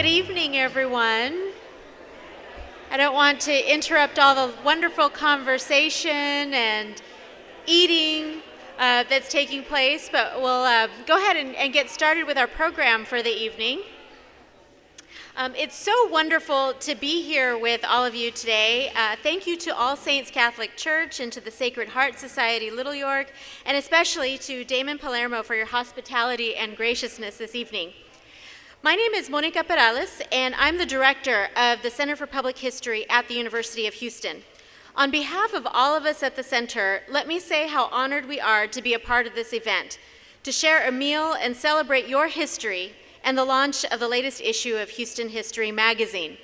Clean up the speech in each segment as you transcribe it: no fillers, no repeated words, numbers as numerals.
good evening, everyone. I don't want to interrupt all the wonderful conversation and eating that's taking place, but we'll go ahead and get started with our program for the evening. It's so wonderful to be here with all of you today. Thank you to All Saints Catholic Church and to the Sacred Heart Society Little York, and especially to Damon Palermo for your hospitality and graciousness this evening. My name is Monica Perales, and I'm the director of the Center for Public History at the University of Houston. On behalf of all of us at the center, let me say how honored we are to be a part of this event, to share a meal and celebrate your history and the launch of the latest issue of Houston History magazine.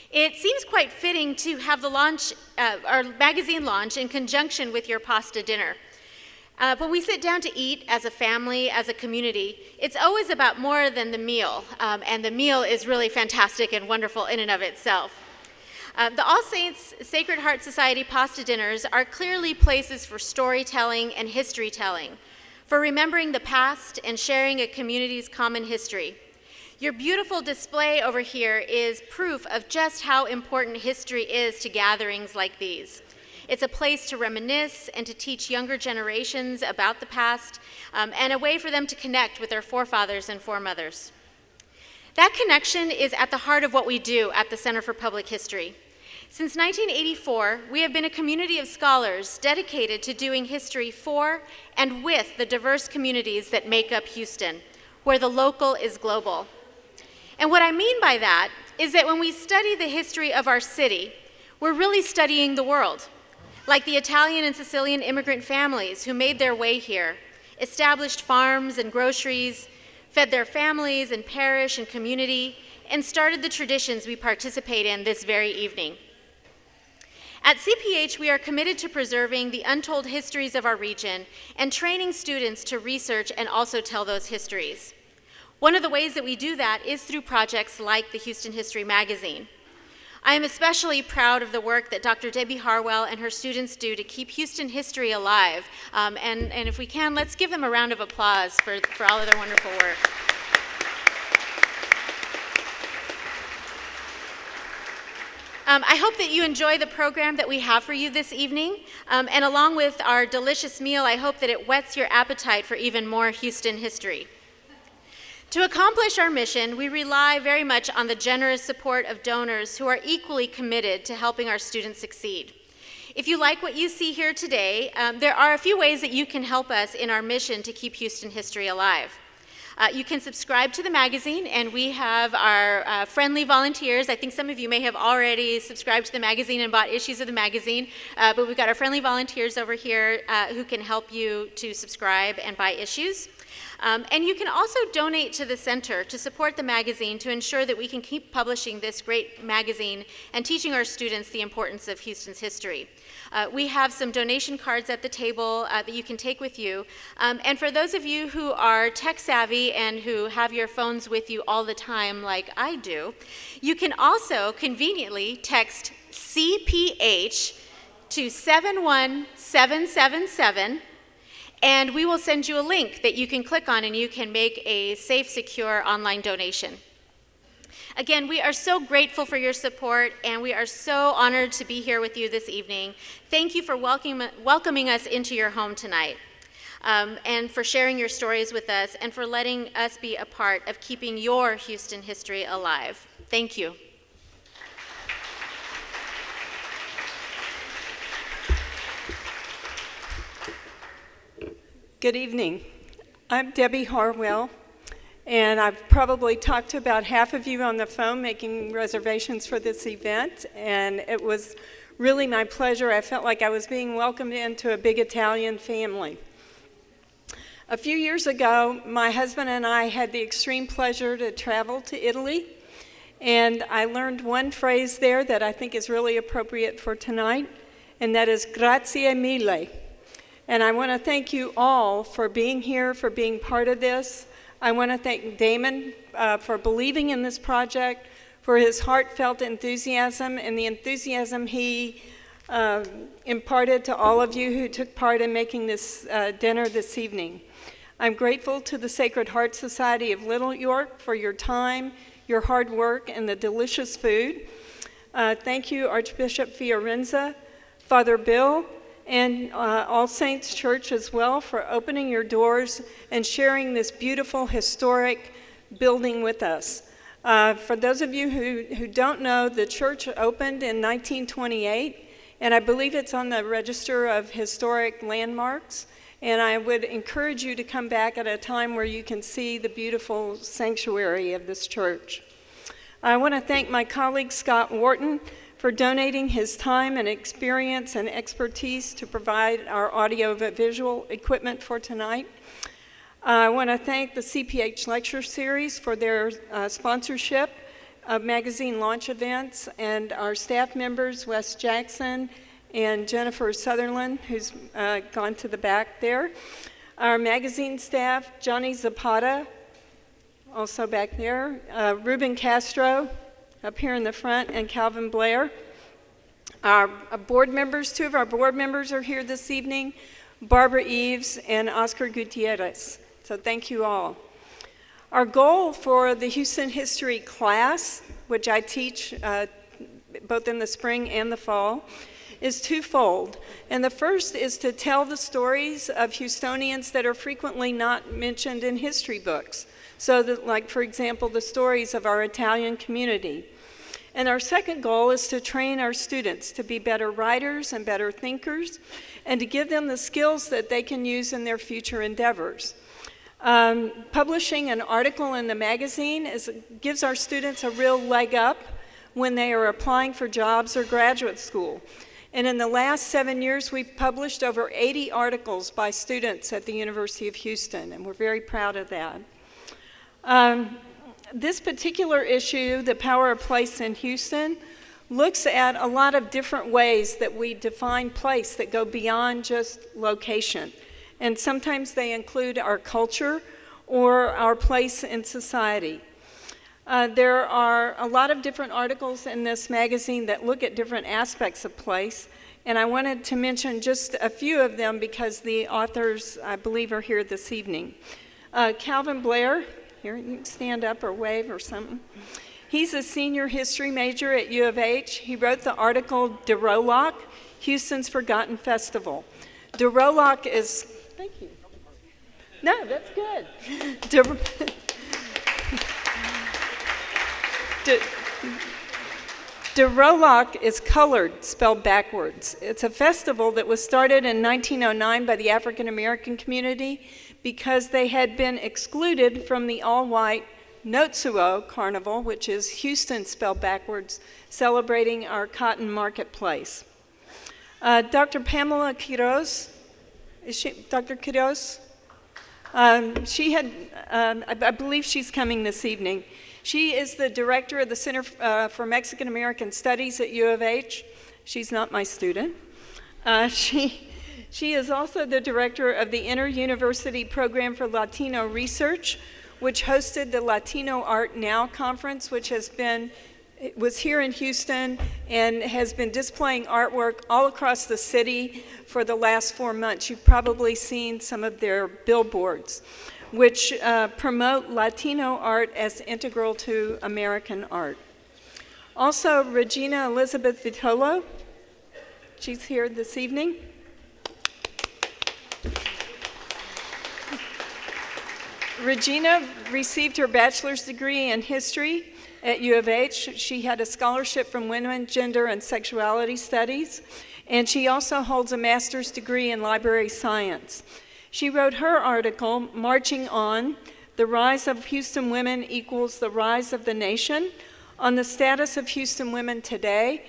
It seems quite fitting to have the launch, our magazine launch in conjunction with your pasta dinner. When we sit down to eat as a family, as a community, it's always about more than the meal, and the meal is really fantastic and wonderful in and of itself. The All Saints Sacred Heart Society pasta dinners are clearly places for storytelling and history telling, for remembering the past and sharing a community's common history. Your beautiful display over here is proof of just how important history is to gatherings like these. It's a place to reminisce and to teach younger generations about the past, and a way for them to connect with their forefathers and foremothers. That connection is at the heart of what we do at the Center for Public History. Since 1984, we have been a community of scholars dedicated to doing history for and with the diverse communities that make up Houston, where the local is global. And what I mean by that is that when we study the history of our city, we're really studying the world. Like the Italian and Sicilian immigrant families who made their way here, established farms and groceries, fed their families and parish and community, and started the traditions we participate in this very evening. At CPH, we are committed to preserving the untold histories of our region and training students to research and also tell those histories. One of the ways that we do that is through projects like the Houston History magazine. I am especially proud of the work that Dr. Debbie Harwell and her students do to keep Houston history alive. And if we can, let's give them a round of applause for all of their wonderful work. I hope that you enjoy the program that we have for you this evening. And along with our delicious meal, I hope that it whets your appetite for even more Houston history. To accomplish our mission, we rely very much on the generous support of donors who are equally committed to helping our students succeed. If you like what you see here today, there are a few ways that you can help us in our mission to keep Houston history alive. You can subscribe to the magazine, and we have our friendly volunteers. I think some of you may have already subscribed to the magazine and bought issues of the magazine, but we've got our friendly volunteers over here who can help you to subscribe and buy issues. And you can also donate to the center to support the magazine to ensure that we can keep publishing this great magazine and teaching our students the importance of Houston's history. We have some donation cards at the table that you can take with you. And for those of you who are tech savvy and who have your phones with you all the time like I do, you can also conveniently text CPH to 71777, and we will send you a link that you can click on and you can make a safe, secure online donation. Again, we are so grateful for your support, and we are so honored to be here with you this evening. Thank you for welcoming us into your home tonight, and for sharing your stories with us, and for letting us be a part of keeping your Houston history alive. Thank you. Good evening. I'm Debbie Harwell, and I've probably talked to about half of you on the phone making reservations for this event, and it was really my pleasure. I felt like I was being welcomed into a big Italian family. A few years ago, my husband and I had the extreme pleasure to travel to Italy, and I learned one phrase there that I think is really appropriate for tonight, and that is grazie mille. And I want to thank you all for being here, for being part of this. I want to thank Damon for believing in this project, for his heartfelt enthusiasm and the enthusiasm he imparted to all of you who took part in making this dinner this evening. I'm grateful to the Sacred Heart Society of Little York for your time, your hard work, and the delicious food. Thank you, Archbishop Fiorenza, Father Bill, and All Saints Church as well for opening your doors and sharing this beautiful historic building with us. For those of you who don't know, the church opened in 1928, and I believe it's on the Register of Historic Landmarks, and I would encourage you to come back at a time where you can see the beautiful sanctuary of this church. I want to thank my colleague Scott Wharton for donating his time and experience and expertise to provide our audio-visual equipment for tonight. I want to thank the CPH Lecture Series for their sponsorship of magazine launch events, and our staff members, Wes Jackson and Jennifer Sutherland, who's gone to the back there. Our magazine staff, Johnny Zapata, also back there, Ruben Castro, up here in the front, and Calvin Blair. Our board members, two of our board members are here this evening, Barbara Eves and Oscar Gutierrez. So thank you all. Our goal for the Houston History class, which I teach both in the spring and the fall, is twofold. And the first is to tell the stories of Houstonians that are frequently not mentioned in history books. So that, like, for example, the stories of our Italian community. And our second goal is to train our students to be better writers and better thinkers, and to give them the skills that they can use in their future endeavors. Publishing an article in the magazine gives our students a real leg up when they are applying for jobs or graduate school. And in the last 7 years, we've published over 80 articles by students at the University of Houston, and we're very proud of that. This particular issue, The Power of Place in Houston, looks at a lot of different ways that we define place that go beyond just location. And sometimes they include our culture or our place in society. There are a lot of different articles in this magazine that look at different aspects of place, and I wanted to mention just a few of them because the authors, I believe, are here this evening. Calvin Blair, here, you can stand up or wave or something. He's a senior history major at U of H. He wrote the article, De Rolock, Houston's Forgotten Festival. De Rolock is, thank you. No, that's good. De Rolock is colored, spelled backwards. It's a festival that was started in 1909 by the African American community because they had been excluded from the all-white Notsuo Carnival, which is Houston spelled backwards, celebrating our cotton marketplace. Dr. Pamela Quiroz, is she, Dr. Quiroz? I believe she's coming this evening. She is the director of the Center for Mexican American Studies at U of H. She's not my student. She is also the director of the Inter-University Program for Latino Research, which hosted the Latino Art Now conference, which was here in Houston and has been displaying artwork all across the city for the last 4 months. You've probably seen some of their billboards, which promote Latino art as integral to American art. Also, Regina Elizabeth Vitolo, she's here this evening. Regina received her bachelor's degree in history at U of H. She had a scholarship from Women, Gender, and Sexuality Studies, and she also holds a master's degree in library science. She wrote her article, Marching On, The Rise of Houston Women Equals the Rise of the Nation, on the status of Houston women today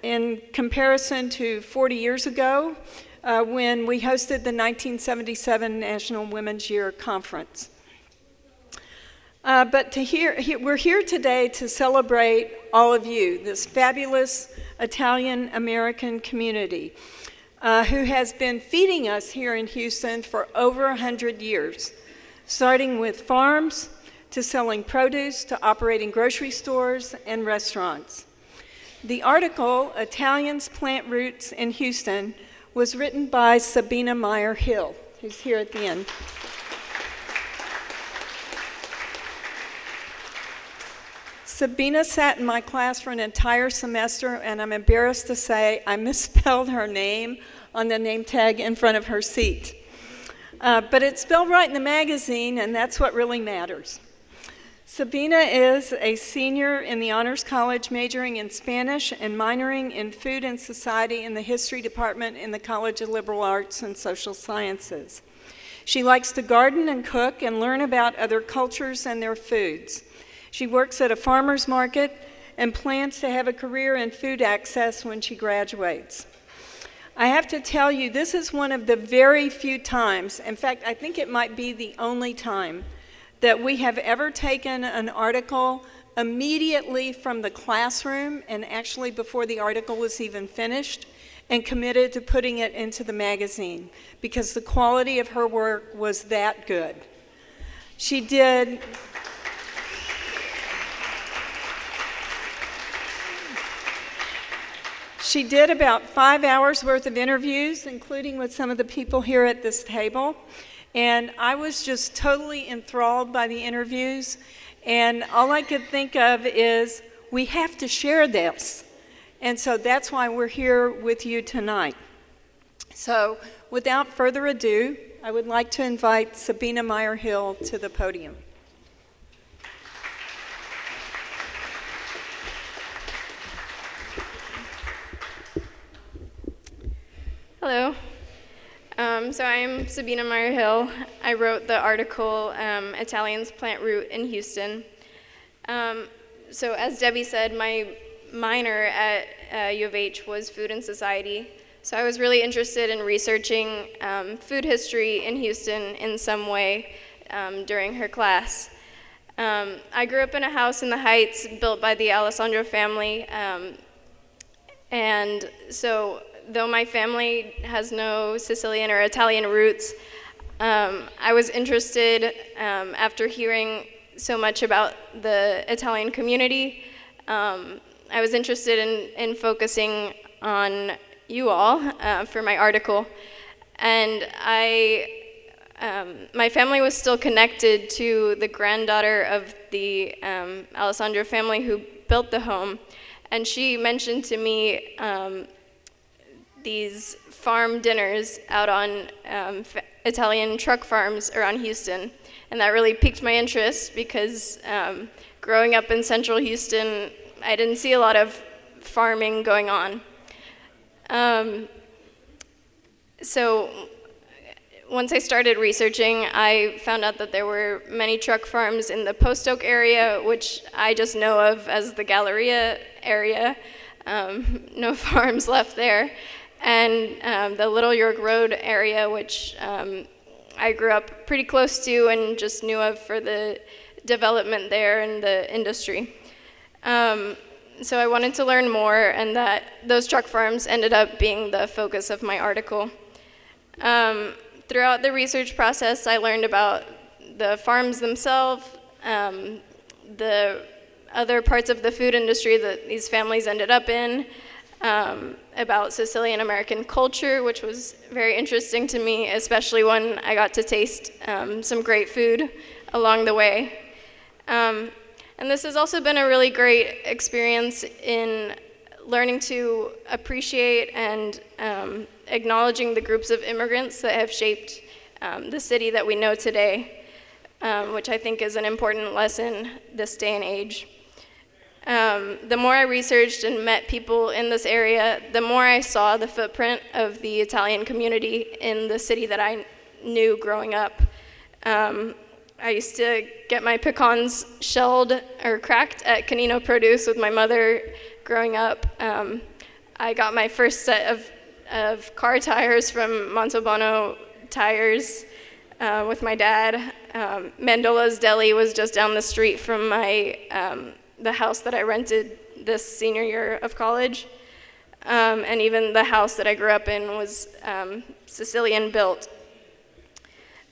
in comparison to 40 years ago when we hosted the 1977 National Women's Year Conference. We're here today to celebrate all of you, this fabulous Italian-American community who has been feeding us here in Houston for over 100 years, starting with farms to selling produce to operating grocery stores and restaurants. The article, Italians Plant Roots in Houston, was written by Sabine Meyer Hill, who's here at the end. Sabine sat in my class for an entire semester, and I'm embarrassed to say I misspelled her name on the name tag in front of her seat. But it's spelled right in the magazine, and that's what really matters. Sabine is a senior in the Honors College, majoring in Spanish and minoring in Food and Society in the History Department in the College of Liberal Arts and Social Sciences. She likes to garden and cook and learn about other cultures and their foods. She works at a farmer's market and plans to have a career in food access when she graduates. I have to tell you, this is one of the very few times, in fact, I think it might be the only time, that we have ever taken an article immediately from the classroom, and actually before the article was even finished, and committed to putting it into the magazine, because the quality of her work was that good. She did about 5 hours worth of interviews, including with some of the people here at this table. And I was just totally enthralled by the interviews. And all I could think of is, we have to share this. And so that's why we're here with you tonight. So without further ado, I would like to invite Sabine Meyer Hill to the podium. Hello. So I'm Sabine Meyer Hill. I wrote the article, Italians Plant Root in Houston. So as Debbie said, my minor at U of H was Food and Society. So I was really interested in researching food history in Houston in some way during her class. I grew up in a house in the Heights built by the Alessandro family. And so though my family has no Sicilian or Italian roots, I was interested, after hearing so much about the Italian community, I was interested in focusing on you all for my article. And my family was still connected to the granddaughter of the Alessandro family who built the home. And she mentioned to me these farm dinners out on Italian truck farms around Houston. And that really piqued my interest because growing up in central Houston, I didn't see a lot of farming going on. So once I started researching, I found out that there were many truck farms in the Post Oak area, which I just know of as the Galleria area. No farms left there. And the Little York Road area, which I grew up pretty close to and just knew of for the development there and the industry. So I wanted to learn more, and that those truck farms ended up being the focus of my article. Throughout the research process, I learned about the farms themselves, the other parts of the food industry that these families ended up in, about Sicilian American culture, which was very interesting to me, especially when I got to taste some great food along the way. And this has also been a really great experience in learning to appreciate and acknowledging the groups of immigrants that have shaped the city that we know today, which I think is an important lesson this day and age. The more I researched and met people in this area, the more I saw the footprint of the Italian community in the city that I knew growing up. I used to get my pecans shelled or cracked at Canino Produce with my mother growing up. I got my first set of car tires from Montaubono Tires with my dad. Mandola's Deli was just down the street from the house that I rented this senior year of college. And even the house that I grew up in was Sicilian built.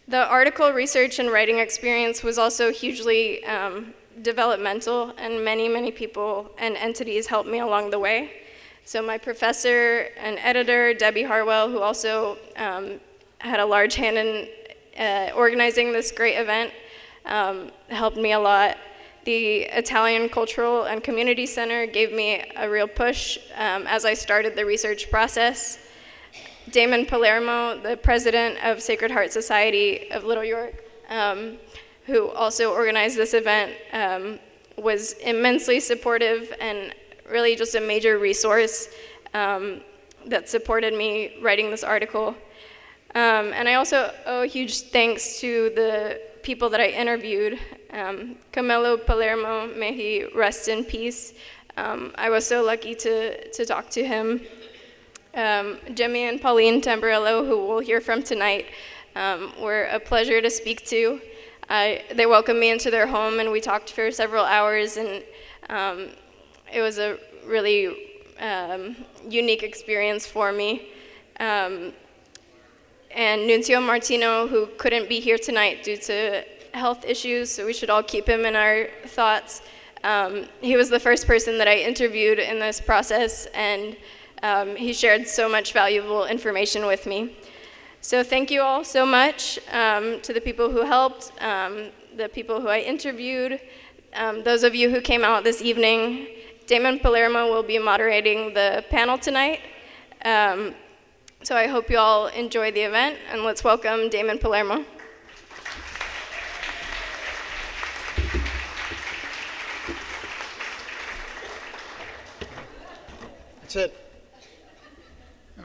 The article research and writing experience was also hugely developmental, and many people and entities helped me along the way. So my professor and editor, Debbie Harwell, who also had a large hand in organizing this great event, helped me a lot. the Italian Cultural and Community Center gave me a real push as I started the research process. Damon Palermo, the president of Sacred Heart Society of Little York, who also organized this event, was immensely supportive and really just a major resource that supported me writing this article. And I also owe a huge thanks to the people that I interviewed. Camilo Palermo, may he rest in peace. I was so lucky to talk to him. Jimmy and Pauline Tamborello, who we'll hear from tonight, were a pleasure to speak to. They welcomed me into their home, and we talked for several hours, and it was a really unique experience for me. And Nuncio Martino, who couldn't be here tonight due to health issues, so we should all keep him in our thoughts. He was the first person that I interviewed in this process, and he shared so much valuable information with me. So thank you all so much to the people who helped, the people who I interviewed, those of you who came out this evening. Damon Palermo will be moderating the panel tonight. So I hope you all enjoy the event, and let's welcome Damon Palermo. That's it.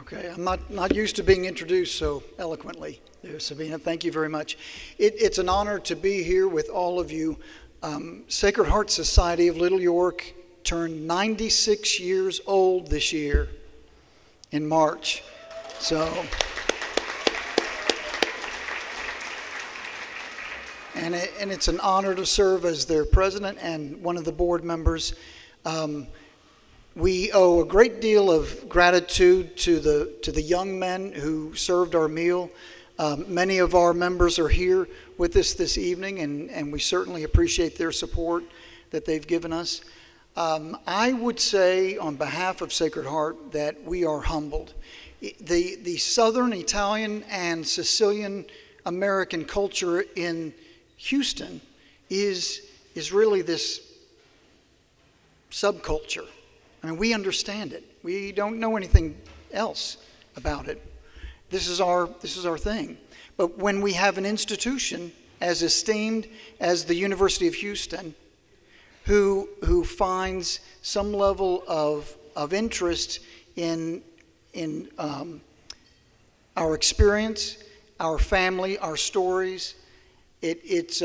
Okay, I'm not used to being introduced so eloquently there, Sabine. Thank you very much. It's an honor to be here with all of you. Sacred Heart Society of Little York turned 96 years old this year in March. So, and it's an honor to serve as their president and one of the board members. We owe a great deal of gratitude to the young men who served our meal. Many of our members are here with us this evening, and we certainly appreciate their support that they've given us. I would say on behalf of Sacred Heart that we are humbled. The Southern Italian and Sicilian American culture in Houston is really this subculture. I mean, we understand it. We don't know anything else about it. This is our thing. But when we have an institution as esteemed as the University of Houston, who finds some level of interest in our experience, our family, our stories, it's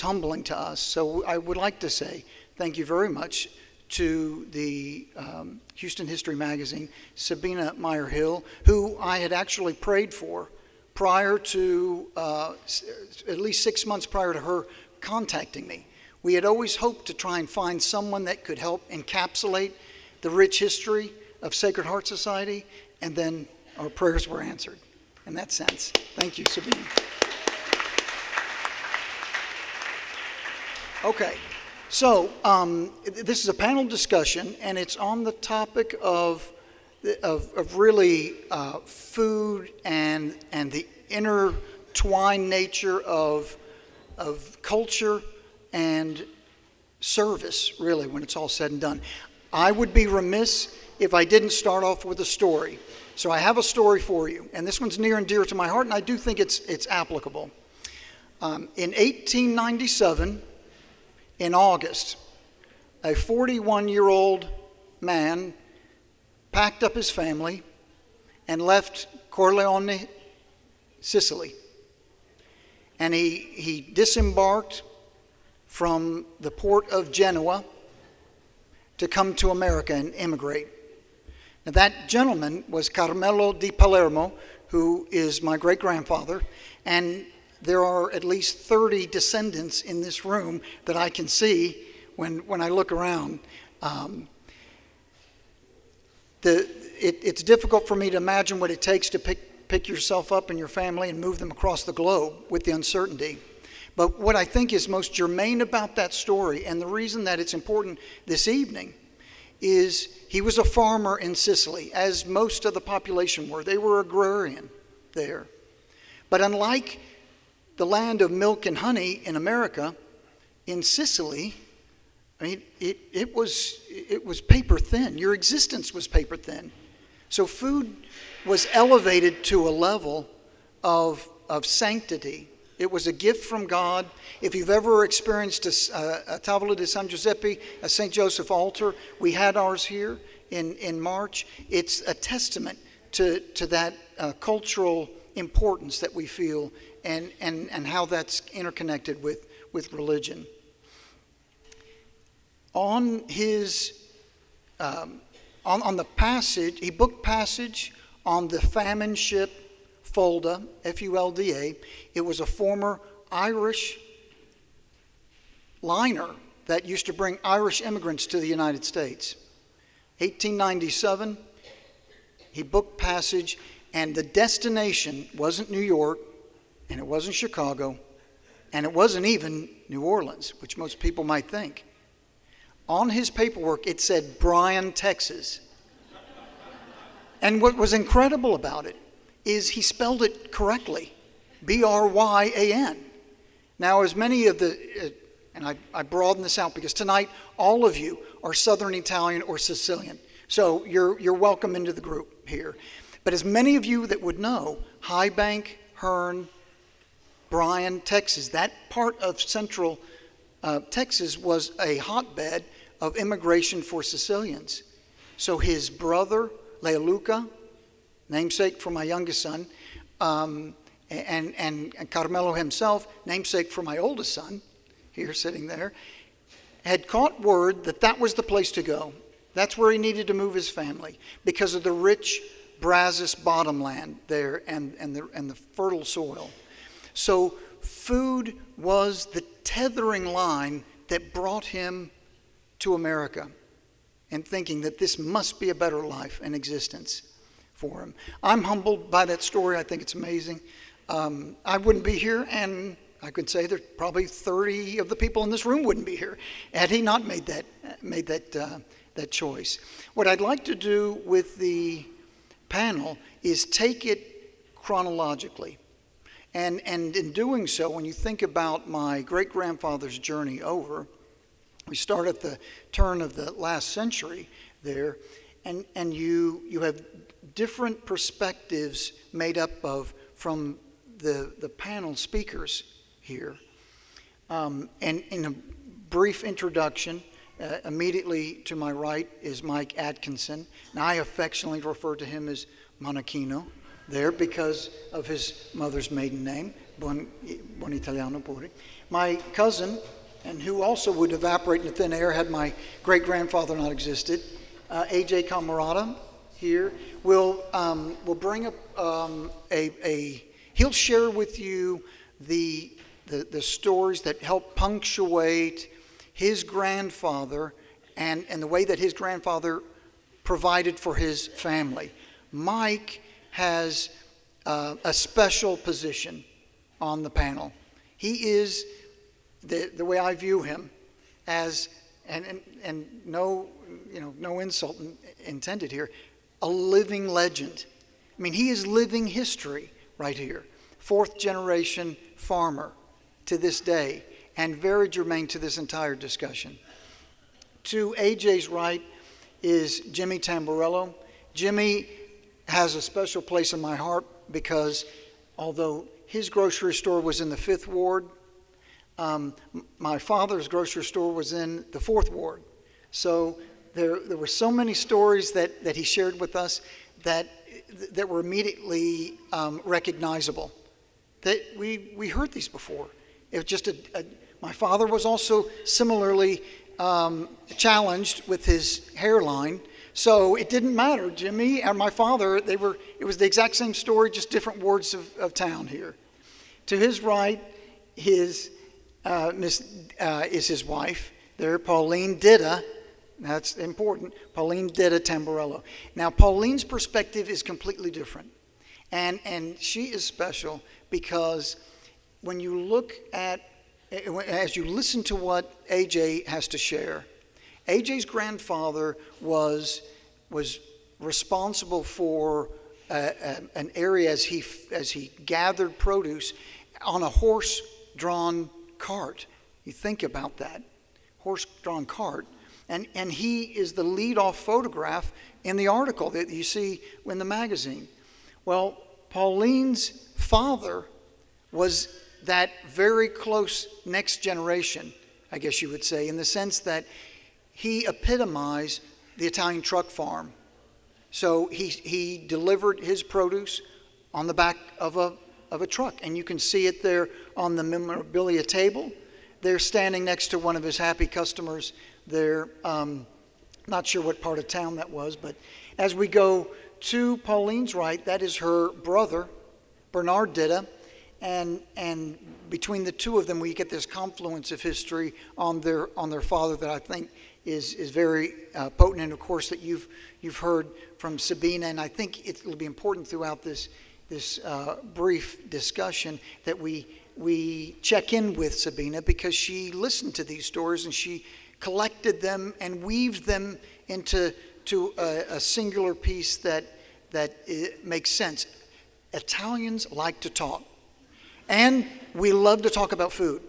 humbling to us. So I would like to say thank you very much to the Houston History Magazine, Sabine Meyer Hill, who I had actually prayed for prior to, at least 6 months prior to her contacting me. We had always hoped to try and find someone that could help encapsulate the rich history of Sacred Heart Society, and then our prayers were answered in that sense. Thank you, Sabine. Okay. So this is a panel discussion, and it's on the topic of really food and the intertwined nature of culture and service, really, when it's all said and done. I would be remiss if I didn't start off with a story. So I have a story for you, and this one's near and dear to my heart, and I do think it's applicable. In 1897, in August, a 41-year-old man packed up his family and left Corleone, Sicily. And he disembarked from the port of Genoa to come to America and immigrate. Now, that gentleman was Carmelo di Palermo, who is my great-grandfather, and there are at least 30 descendants in this room that I can see when I look around. It's difficult for me to imagine what it takes to pick yourself up and your family and move them across the globe with the uncertainty. But what I think is most germane about that story, and the reason that it's important this evening, is he was a farmer in Sicily, as most of the population were. They were agrarian there. But unlike the land of milk and honey in America, in Sicily, I mean, it was paper thin. Your existence was paper thin. So food was elevated to a level of sanctity. It was a gift from God. If you've ever experienced a Tavola di San Giuseppe, a St. Joseph altar, we had ours here in March. It's a testament to that cultural importance that we feel and how that's interconnected with religion. On his on the passage, he booked passage on the famine ship Fulda, Fulda. It was a former Irish liner that used to bring Irish immigrants to the United States. 1897, he booked passage, and the destination wasn't New York, and it wasn't Chicago, and it wasn't even New Orleans, which most people might think. On his paperwork, it said Bryan, Texas. And what was incredible about it is he spelled it correctly, Bryan. Now, as many of the, and I broaden this out because tonight all of you are Southern Italian or Sicilian, so you're welcome into the group here. But as many of you that would know, High Bank, Hearn, Bryan, Texas, that part of central Texas was a hotbed of immigration for Sicilians. So his brother, Leoluca, namesake for my youngest son, and Carmelo himself, namesake for my oldest son, here sitting there, had caught word that that was the place to go. That's where he needed to move his family because of the rich Brazos bottomland there and the fertile soil. So food was the tethering line that brought him to America and thinking that this must be a better life and existence for him. I'm humbled by that story. I think it's amazing. I wouldn't be here, and I could say that probably 30 of the people in this room wouldn't be here had he not made that choice. What I'd like to do with the panel is take it chronologically. And in doing so, when you think about my great-grandfather's journey over, we start at the turn of the last century there, and you have different perspectives made up of from the panel speakers here. And in a brief introduction, immediately to my right is Mike Atkinson. Now, I affectionately refer to him as Monachino there because of his mother's maiden name, Buon Italiano pure. My cousin, and who also would evaporate into thin air had my great-grandfather not existed, A.J. Camarada here, will bring up he'll share with you the stories that help punctuate his grandfather and the way that his grandfather provided for his family. Mike has a special position on the panel. He is, the way I view him, as, and no insult intended here, a living legend. I mean, he is living history right here. Fourth generation farmer to this day, and very germane to this entire discussion. To AJ's right is Jimmy Tamborello. Jimmy has a special place in my heart because although his grocery store was in the 5th Ward, my father's grocery store was in the 4th Ward. So there were so many stories that he shared with us that were immediately recognizable. That we heard these before. It was just my father was also similarly challenged with his hairline. So it didn't matter. Jimmy and my father, it was the exact same story, just different wards of town here. To his right, is his wife there, Pauline Ditta. That's important. Pauline Ditta Tamborello. Now, Pauline's perspective is completely different. And she is special because when you look at, as you listen to what AJ has to share, AJ's grandfather was responsible for an area as he gathered produce on a horse-drawn cart. You think about that. horse-drawn cart, and he is the lead-off photograph in the article that you see in the magazine. Well, Pauline's father was that very close next generation, I guess you would say, in the sense that he epitomized the Italian truck farm. So he delivered his produce on the back of a truck, and you can see it there on the memorabilia table. They're standing next to one of his happy customers there. Not sure what part of town that was, but as we go to Pauline's right, that is her brother, Bernard Ditta, and between the two of them, we get this confluence of history on their father that I think is very potent, and of course that you've heard from Sabine, and I think it'll be important throughout this brief discussion that we check in with Sabine, because she listened to these stories and she collected them and weaved them into a singular piece that makes sense. Italians like to talk, and we love to talk about food.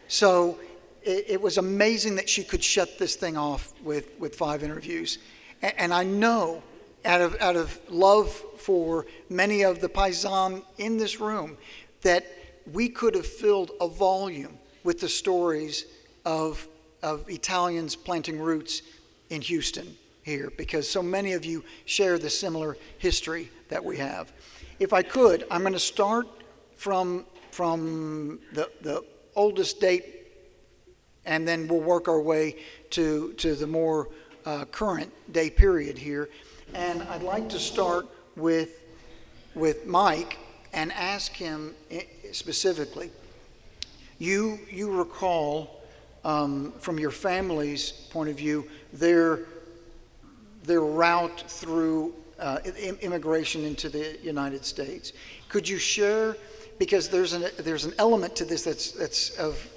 So it was amazing that she could shut this thing off with 5 interviews. And I know out of love for many of the paisan in this room that we could have filled a volume with the stories of Italians planting roots in Houston here, because so many of you share the similar history that we have. If I could, I'm going to start from the oldest date, and then we'll work our way to the more current day period here. And I'd like to start with Mike and ask him specifically. You recall from your family's point of view their route through immigration into the United States. Could you share, because there's an element to this that's of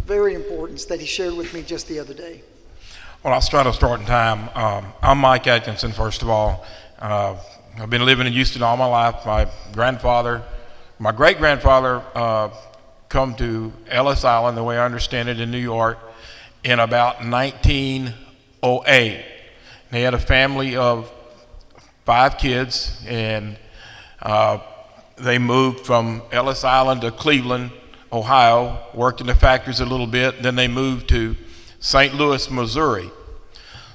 very importance that he shared with me just the other day. Well, I'll try to start in time. I'm Mike Atkinson, first of all. I've been living in Houston all my life. My great-grandfather come to Ellis Island, the way I understand it, in New York in about 1908. They had a family of 5 kids, and they moved from Ellis Island to Cleveland, Ohio, worked in the factories a little bit. Then they moved to St. Louis, Missouri.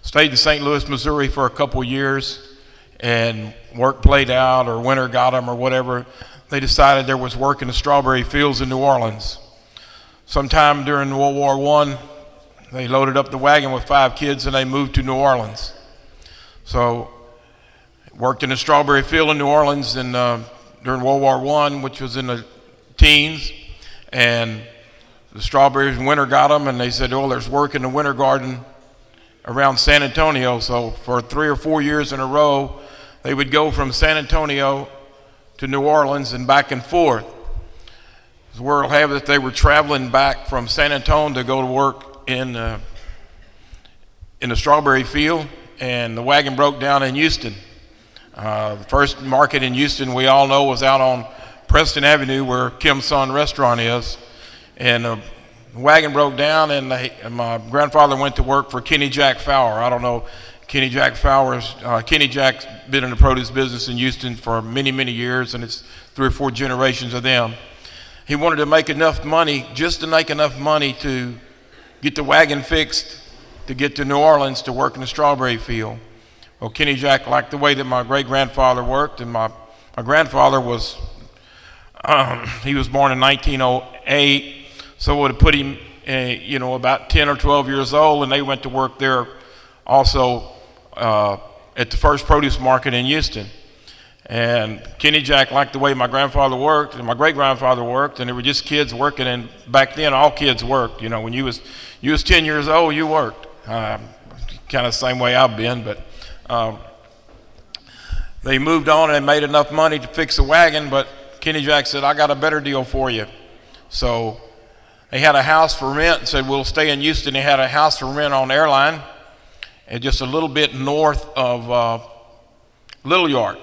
Stayed in St. Louis, Missouri for a couple years, and work played out or winter got them or whatever. They decided there was work in the strawberry fields in New Orleans. Sometime during World War I, they loaded up the wagon with 5 kids and they moved to New Orleans. So worked in the strawberry field in New Orleans and during World War I, which was in the teens, and the strawberries in winter got them, and they said, oh, there's work in the winter garden around San Antonio. So for 3 or 4 years in a row, they would go from San Antonio to New Orleans and back and forth. The word will have it that they were traveling back from San Antonio to go to work in the strawberry field, and the wagon broke down in Houston. The first market in Houston we all know was out on Preston Avenue where Kim's Son restaurant is, and the wagon broke down, and my grandfather went to work for Kenny Jack Fowler. I don't know Kenny Jack Fowler's. Kenny Jack's been in the produce business in Houston for many, many years, and it's 3 or 4 generations of them. He wanted to make enough money, just to make enough money to get the wagon fixed to get to New Orleans to work in the strawberry field. Well, Kenny Jack liked the way that my great-grandfather worked, and my grandfather was, he was born in 1908, so it would have put him, about 10 or 12 years old, and they went to work there also at the first produce market in Houston. And Kenny Jack liked the way my grandfather worked and my great-grandfather worked, and they were just kids working, and back then all kids worked. When you was 10 years old, you worked. Kind of the same way I've been, but they moved on and they made enough money to fix the wagon, but Kenny Jack said, I got a better deal for you. So they had a house for rent and said, we'll stay in Houston. They had a house for rent on Airline, and just a little bit north of Little York.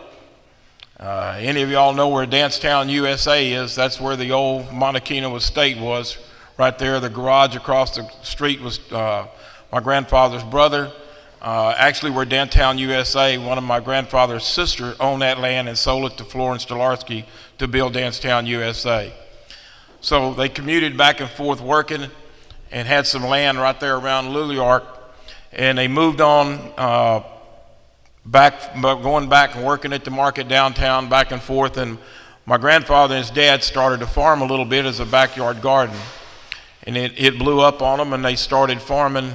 Any of y'all know where Dancetown, USA is? That's where the old Monte Kino estate was, right there. The garage across the street was my grandfather's brother. Actually, we're downtown USA. One of my grandfather's sisters owned that land and sold it to Florence Stolarski to build downtown USA. So they commuted back and forth working and had some land right there around Lilliart. And they moved on going back and working at the market downtown back and forth. And my grandfather and his dad started to farm a little bit as a backyard garden. And it blew up on them, and they started farming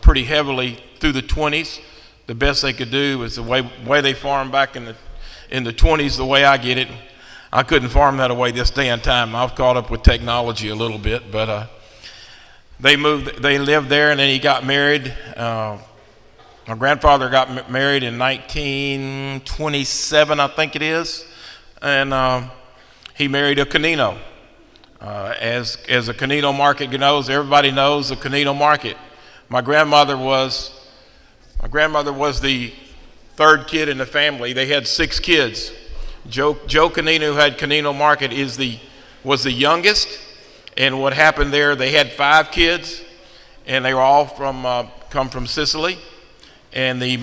pretty heavily through the 20s. The best they could do was the way they farmed back in the 20s, the way I get it. I couldn't farm that away this day and time. I've caught up with technology a little bit, but they lived there, and then he got married. My grandfather got married in 1927, I think it is, and he married a Canino. As a Canino market knows, everybody knows the Canino market. My grandmother was the third kid in the family. They had 6 kids. Joe Canino, who had Canino Market, was the youngest. And what happened there, they had 5 kids, and they were all come from Sicily. And the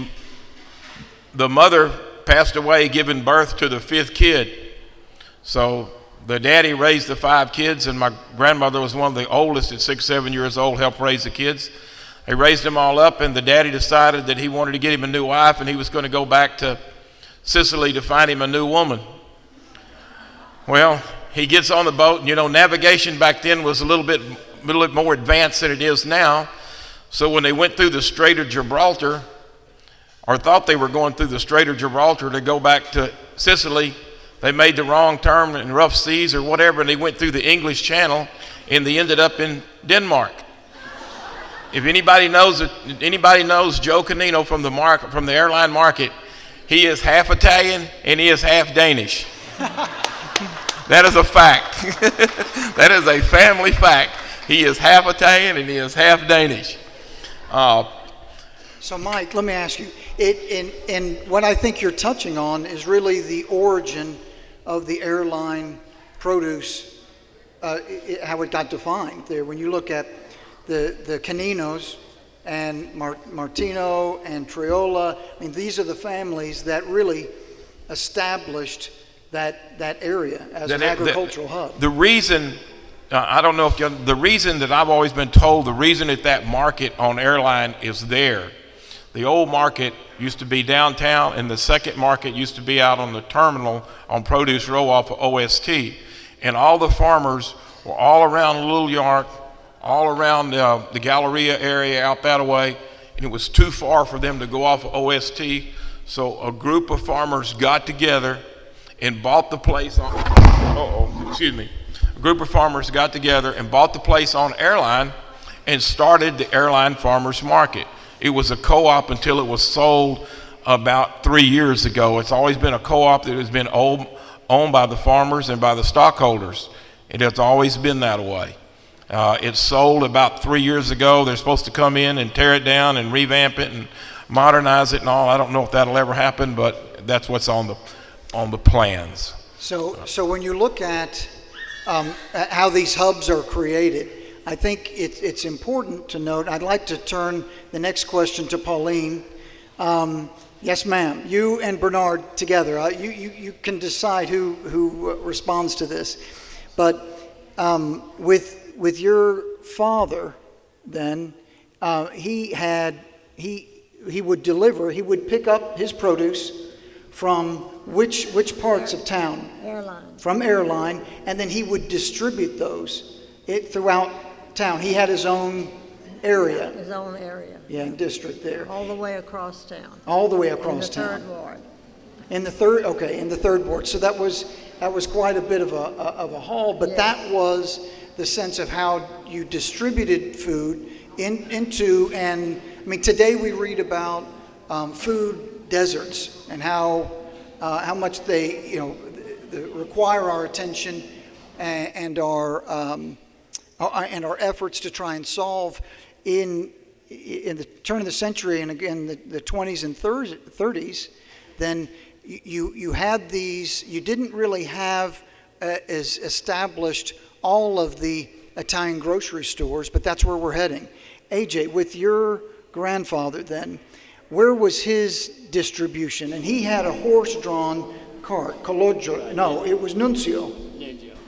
mother passed away giving birth to the 5th kid. So the daddy raised the 5 kids, and my grandmother was one of the oldest at 6, 7 years old, helped raise the kids. They raised them all up, and the daddy decided that he wanted to get him a new wife, and he was going to go back to Sicily to find him a new woman. Well, he gets on the boat, and navigation back then was a little bit more advanced than it is now. So when they went through the Strait of Gibraltar, or thought they were going through the Strait of Gibraltar to go back to Sicily, they made the wrong turn in rough seas or whatever, and they went through the English Channel, and they ended up in Denmark. If anybody knows Joe Canino from the airline market, he is half Italian and he is half Danish. That is a fact. That is a family fact. He is half Italian and he is half Danish. So Mike, let me ask you, and what I think you're touching on is really the origin of the airline produce, how it got defined there. When you look at the Caninos and Martino and Triola, these are the families that really established that area as an agricultural hub. The reason, I don't know if the reason that I've always been told, the reason that market on airline is there. The old market used to be downtown, and the second market used to be out on the terminal on Produce Row off of OST. And all the farmers were all around Lilliart, all around the Galleria area out that way, and it was too far for them to go off of OST. So a group of farmers got together and bought the place on, a group of farmers got together and bought the place on airline and started the airline farmers market. It was a co-op until it was sold about 3 years ago. It's always been a co-op that has been owned by the farmers and by the stockholders. It has always been that way. It sold about 3 years ago. They're supposed to come in and tear it down and revamp it and modernize it and all. I don't know if that'll ever happen, but that's what's on the plans. So when you look at how these hubs are created, I think it's important to note. I'd like to turn the next question to Pauline. Yes, ma'am. You and Bernard together. You can decide who responds to this. But with your father, then he would deliver. He would pick up his produce from which parts of town? Airline. From airline, and then he would distribute those throughout town. He had his own area. His own area. Yeah, district there. All the way across town. All the way across town. In the third ward. In the third ward. So that was quite a bit of a haul, but yes. That was the sense of how you distributed food into, and today we read about food deserts and how much they require our attention and our efforts to try and solve in the turn of the century and again the 20s and 30s. Then you had these. You didn't really have as established all of the Italian grocery stores, but that's where we're heading. AJ, with your grandfather then, where was his distribution? And he had a horse-drawn cart. Cologio. No, it was Nuncio.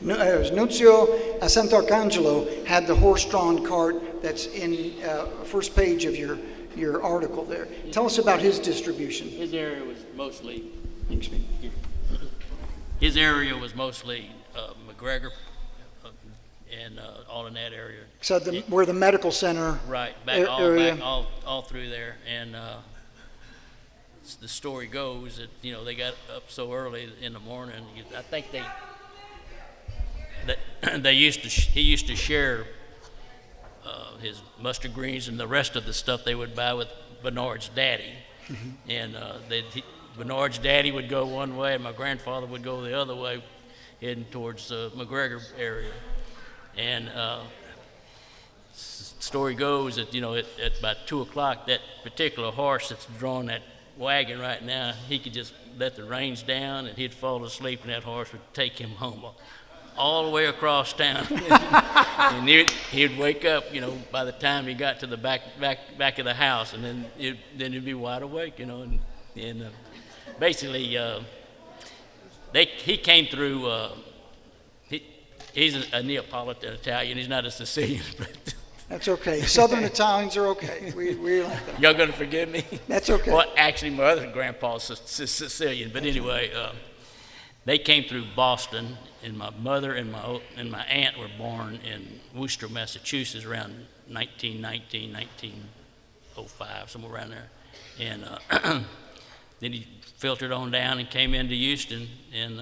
No, it was Nuncio a Sant'Arcangelo had the horse-drawn cart that's in first page of your article there. Tell us about his distribution. His area was mostly. You can speak. His area was mostly McGregor and all in that area. So where the medical center Right, area. all through there, and the story goes that they got up so early in the morning. I think he used to share his mustard greens and the rest of the stuff they would buy with Bernard's daddy, and Bernard's daddy would go one way, and my grandfather would go the other way, heading towards the McGregor area, and. Story goes that at about 2 o'clock, that particular horse that's drawing that wagon right now, he could just let the reins down and he'd fall asleep, and that horse would take him home all the way across town. And he'd wake up by the time he got to the back of the house, and then he'd be wide awake, and basically he came through. He's a Neapolitan Italian. He's not a Sicilian, but That's okay. Southern Italians are okay. We like them. Y'all gonna forgive me? That's okay. Well, actually, my other grandpa's Sicilian, but anyway, they came through Boston, and my mother and my aunt were born in Worcester, Massachusetts, around 1919, 1905, somewhere around there, and then he filtered on down and came into Houston and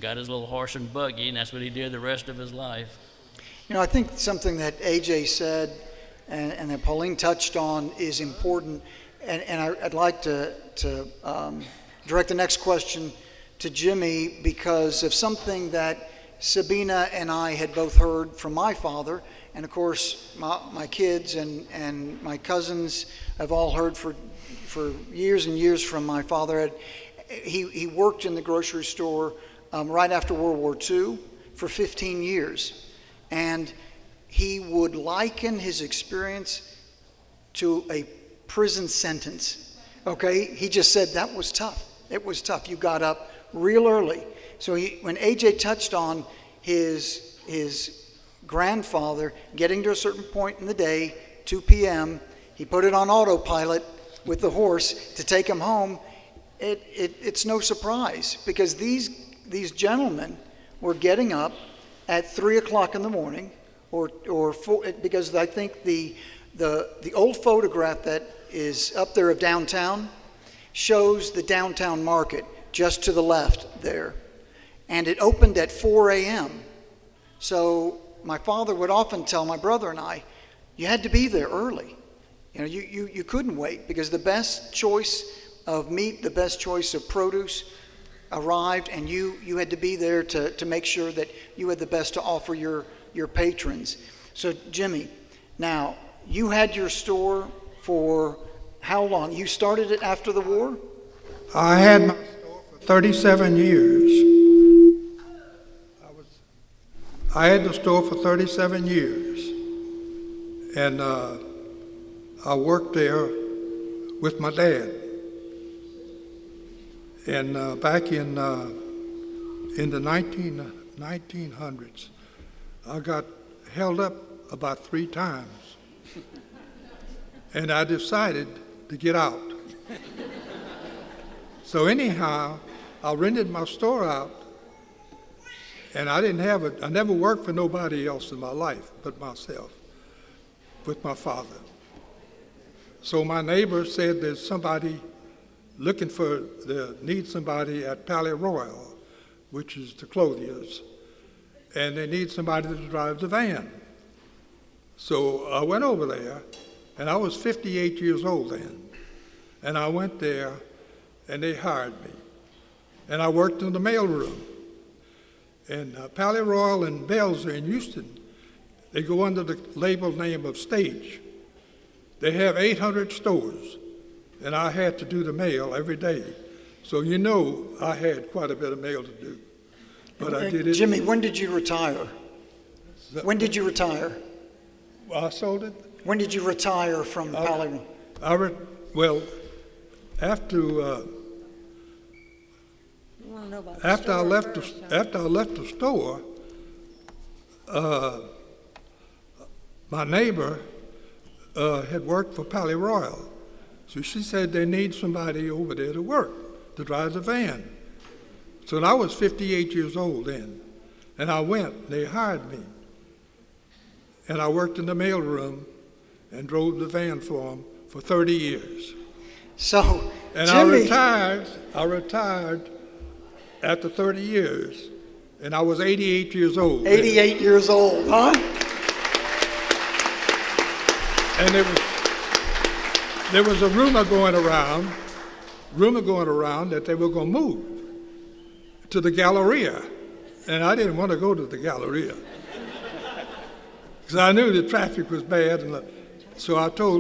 got his little horse and buggy, and that's what he did the rest of his life. I think something that AJ said and that Pauline touched on is important, and I'd like to direct the next question to Jimmy because of something that Sabina and I had both heard from my father, and of course my kids and my cousins have all heard for years and years from my father. He worked in the grocery store right after World War II for 15 years. And he would liken his experience to a prison sentence. Okay? He just said that was tough. It was tough. You got up real early. So when AJ touched on his grandfather getting to a certain point in the day, 2 p.m., he put it on autopilot with the horse to take him home. It's no surprise because these gentlemen were getting up at 3 o'clock in the morning, or 4, because I think the old photograph that is up there of downtown shows the downtown market just to the left there, and it opened at 4 a.m. So my father would often tell my brother and I, you had to be there early. You couldn't wait because the best choice of meat, the best choice of produce arrived, and you had to be there to make sure that you had the best to offer your patrons. So Jimmy, now you had your store for how long? You started it after the war? I had my store for 37 years. I had the store for 37 years, and I worked there with my dad. And back in the 1900s, I got held up about 3 times, and I decided to get out. So anyhow, I rented my store out, and I never worked for nobody else in my life but myself, with my father. So my neighbor said there's somebody need somebody at Palais Royal, which is the clothiers, and they need somebody to drive the van. So I went over there, and I was 58 years old then, and I went there, and they hired me, and I worked in the mailroom. And Palais Royal and Belzer in Houston, they go under the label name of Stage. They have 800 stores. And I had to do the mail every day. So I had quite a bit of mail to do. But I did it. Jimmy, when did you retire? When did you retire? I sold it. When did you retire from Palermo? Well, after You want to know about the after I store left first, huh? after I left the store, my neighbor had worked for Palais Royal, so she said they need somebody over there to work, to drive the van. So I was 58 years old then, and I went. They hired me, and I worked in the mailroom and drove the van for them for 30 years. So, And Jimmy, I retired after 30 years, and I was 88 years old. 88 years old, huh? And there was a rumor going around that they were going to move to the Galleria, and I didn't want to go to the Galleria because I knew the traffic was bad, and so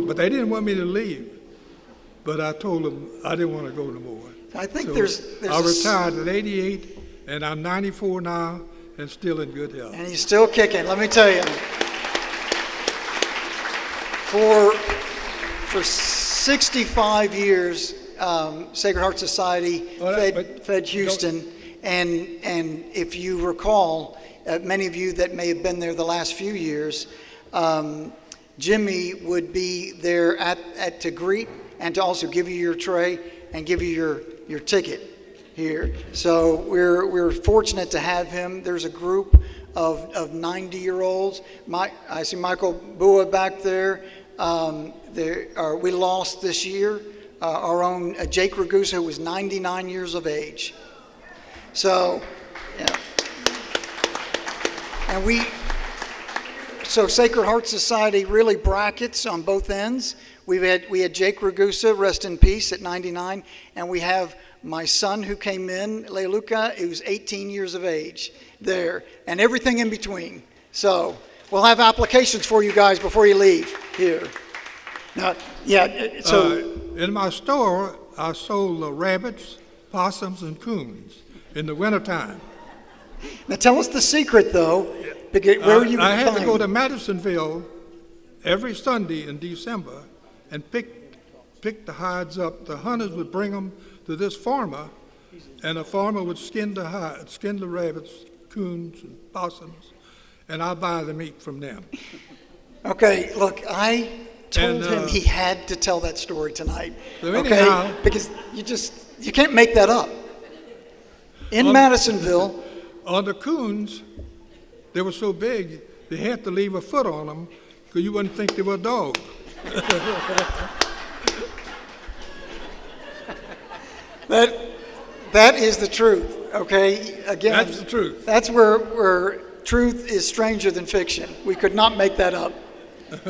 but they didn't want me to leave. But I told them I didn't want to go no more. I think So there's I retired at 88, and I'm 94 now, and still in good health. and he's still kicking. Let me tell you, for 65 years, Sacred Heart Society fed Houston, and if you recall, many of you that may have been there the last few years, Jimmy would be there to greet and to also give you your tray and give you your ticket here. So we're fortunate to have him. There's a group of 90-year-olds. I see Michael Bua back there. We lost this year our own Jake Ragusa, who was 99 years of age. So, yeah. And so Sacred Heart Society really brackets on both ends. We had Jake Ragusa, rest in peace, at 99, and we have my son who came in, Leoluca, who's 18 years of age there, and everything in between. So we'll have applications for you guys before you leave here. Now, yeah, so... in my store, I sold rabbits, possums, and coons in the wintertime. Now tell us the secret, though. Where you I had to go to Madisonville every Sunday in December and pick the hides up. The hunters would bring them to this farmer, and the farmer would skin the rabbits, coons, and possums, and I'd buy the meat from them. Okay, look, I told him he had to tell that story tonight. So anyhow, because you can't make that up. In Madisonville. On the coons, they were so big, they had to leave a foot on them because you wouldn't think they were a dog. That is the truth, okay? Again, That's the truth. That's where truth is stranger than fiction. We could not make that up.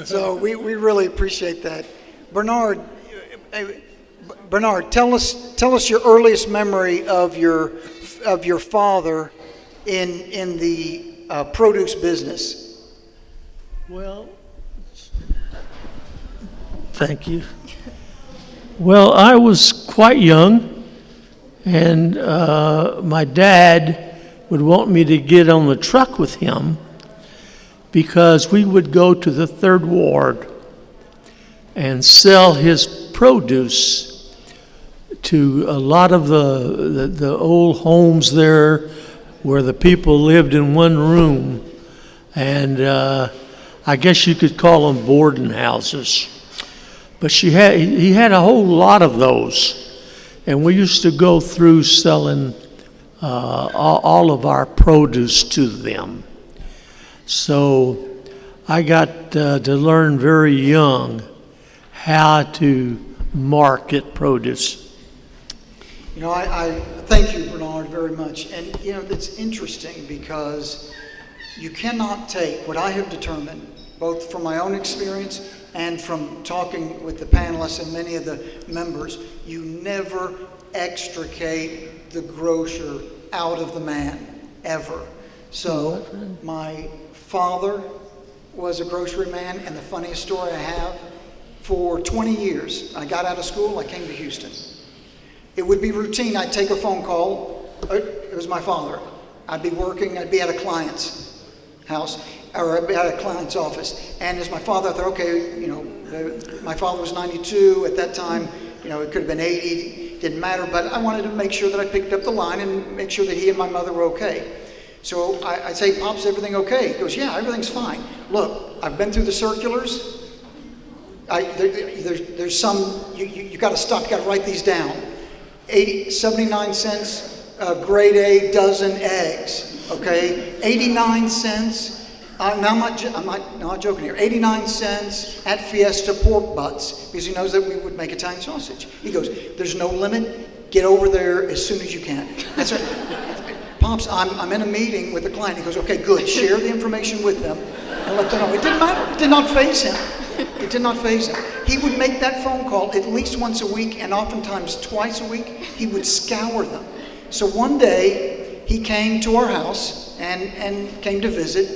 So we really appreciate that. Bernard, tell us your earliest memory of your father in the produce business. Well, thank you. Well, I was quite young, and my dad would want me to get on the truck with him because we would go to the Third Ward and sell his produce to a lot of the old homes there where the people lived in one room, and I guess you could call them boarding houses. But he had a whole lot of those, and we used to go through selling all of our produce to them. So I got to learn very young how to market produce. You know, I thank you, Bernard, very much. And, you know, it's interesting because you cannot take what I have determined, both from my own experience and from talking with the panelists and many of the members, you never extricate the grocer out of the man, ever. So my father was a grocery man, and the funniest story I have, for 20 years, I got out of school, I came to Houston. It would be routine, I'd take a phone call, it was my father. I'd be working, I'd be at a client's house, or at a client's office. And as my father, I thought, okay, my father was 92 at that time. It could have been 80, didn't matter. But I wanted to make sure that I picked up the line and make sure that he and my mother were okay. So I say, Pops, everything okay? He goes, yeah, everything's fine. Look, I've been through the circulars. There's some, you got to stop, you got to write these down. 79 cents, grade A dozen eggs, okay? 89 cents, I'm not joking here, 89 cents at Fiesta pork butts, because he knows that we would make Italian sausage. He goes, there's no limit, get over there as soon as you can. That's right. Pops, I'm in a meeting with a client. He goes, okay, good, share the information with them and let them know. It didn't matter, it did not faze him. It did not faze him. He would make that phone call at least once a week, and oftentimes twice a week. He would scour them. So one day, he came to our house and came to visit.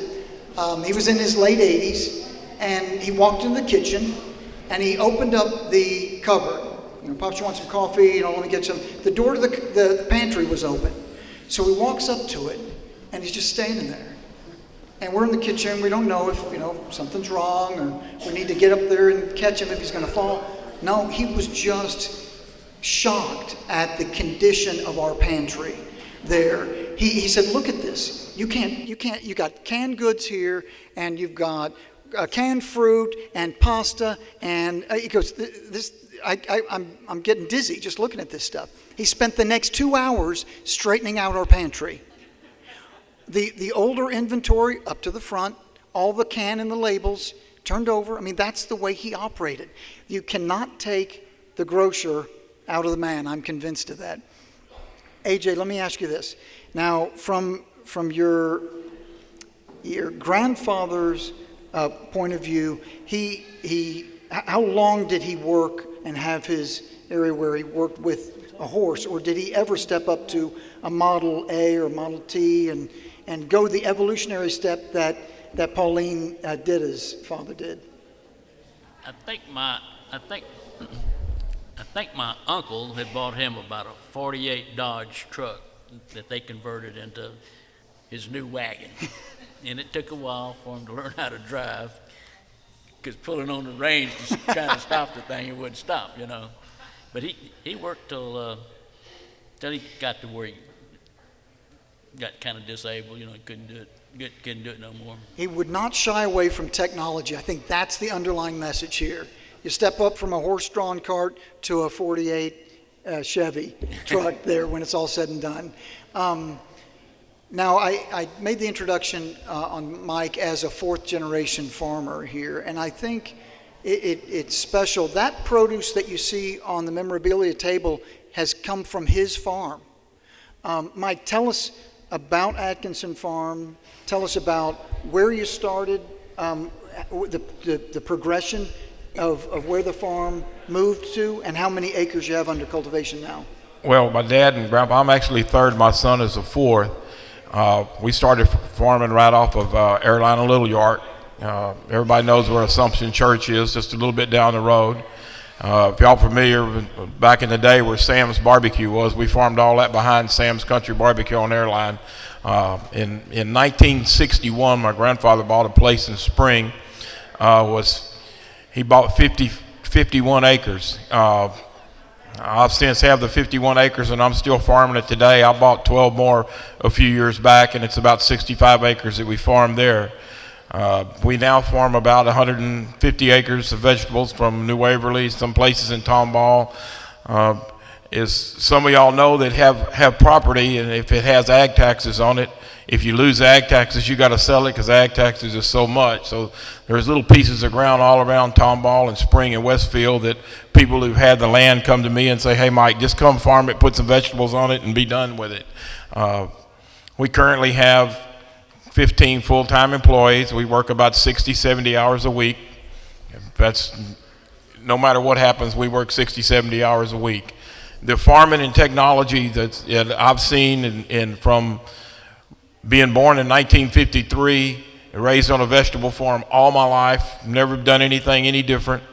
He was in his late 80s, and he walked into the kitchen, and he opened up the cupboard. Pops, you want some coffee? Let me get some. The door to the pantry was open. So he walks up to it, and he's just standing there. And we're in the kitchen, we don't know if, something's wrong, or we need to get up there and catch him if he's going to fall. No, he was just shocked at the condition of our pantry there. He said, look at this. You got canned goods here, and you've got canned fruit and pasta, and he goes, I'm getting dizzy just looking at this stuff. He spent the next 2 hours straightening out our pantry. The older inventory up to the front, all the can and the labels turned over. That's the way he operated. You cannot take the grocer out of the man. I'm convinced of that. AJ, let me ask you this. Now, from your grandfather's point of view, how long did he work and have his area where he worked with a horse, or did he ever step up to a Model A or Model T and go the evolutionary step that Pauline did as father did? I think my uncle had bought him about a 48 Dodge truck that they converted into his new wagon. And it took a while for him to learn how to drive, because pulling on the reins to trying to stop the thing, it wouldn't stop, But he worked till he got to where he got kind of disabled, couldn't do it no more. He would not shy away from technology. I think that's the underlying message here. You step up from a horse-drawn cart to a 48 Chevy truck there when it's all said and done. Now, I made the introduction on Mike as a fourth-generation farmer here, and I think it's special. That produce that you see on the memorabilia table has come from his farm. Mike, tell us about Atkinson Farm. Tell us about where you started, the progression of where the farm moved to, and how many acres you have under cultivation now. Well, my dad and grandpa, I'm actually third, my son is the fourth. We started farming right off of Airline and Little York. Everybody knows where Assumption Church is, just a little bit down the road. If y'all familiar, back in the day where Sam's Barbecue was, we farmed all that behind Sam's Country Barbecue on Airline. In 1961, my grandfather bought a place in Spring. He bought 51 acres. I've since have the 51 acres, and I'm still farming it today. I bought 12 more a few years back, and it's about 65 acres that we farm there. We now farm about 150 acres of vegetables from New Waverly, some places in Tomball. As some of y'all know that have property, and if it has ag taxes on it, if you lose ag taxes, you got to sell it because ag taxes is so much. So there's little pieces of ground all around Tomball and Spring and Westfield that people who've had the land come to me and say, hey, Mike, just come farm it, put some vegetables on it, and be done with it. We currently have 15 full-time employees. We work about 60, 70 hours a week. That's no matter what happens, we work 60, 70 hours a week. The farming and technology that I've seen and from being born in 1953, raised on a vegetable farm all my life, never done anything any different.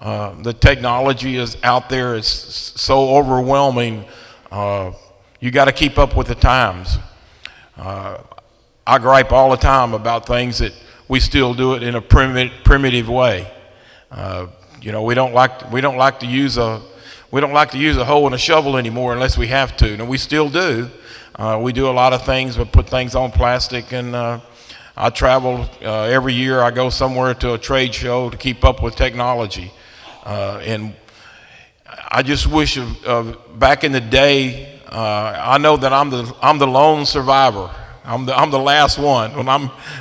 The technology is out there, it's so overwhelming. You got to keep up with the times. I gripe all the time about things that we still do it in a primitive way. We don't like to use a hoe and a shovel anymore unless we have to. And we still do. We do a lot of things, but put things on plastic. And I travel every year. I go somewhere to a trade show to keep up with technology. And I just wish back in the day. I know that I'm the lone survivor. I'm the last one.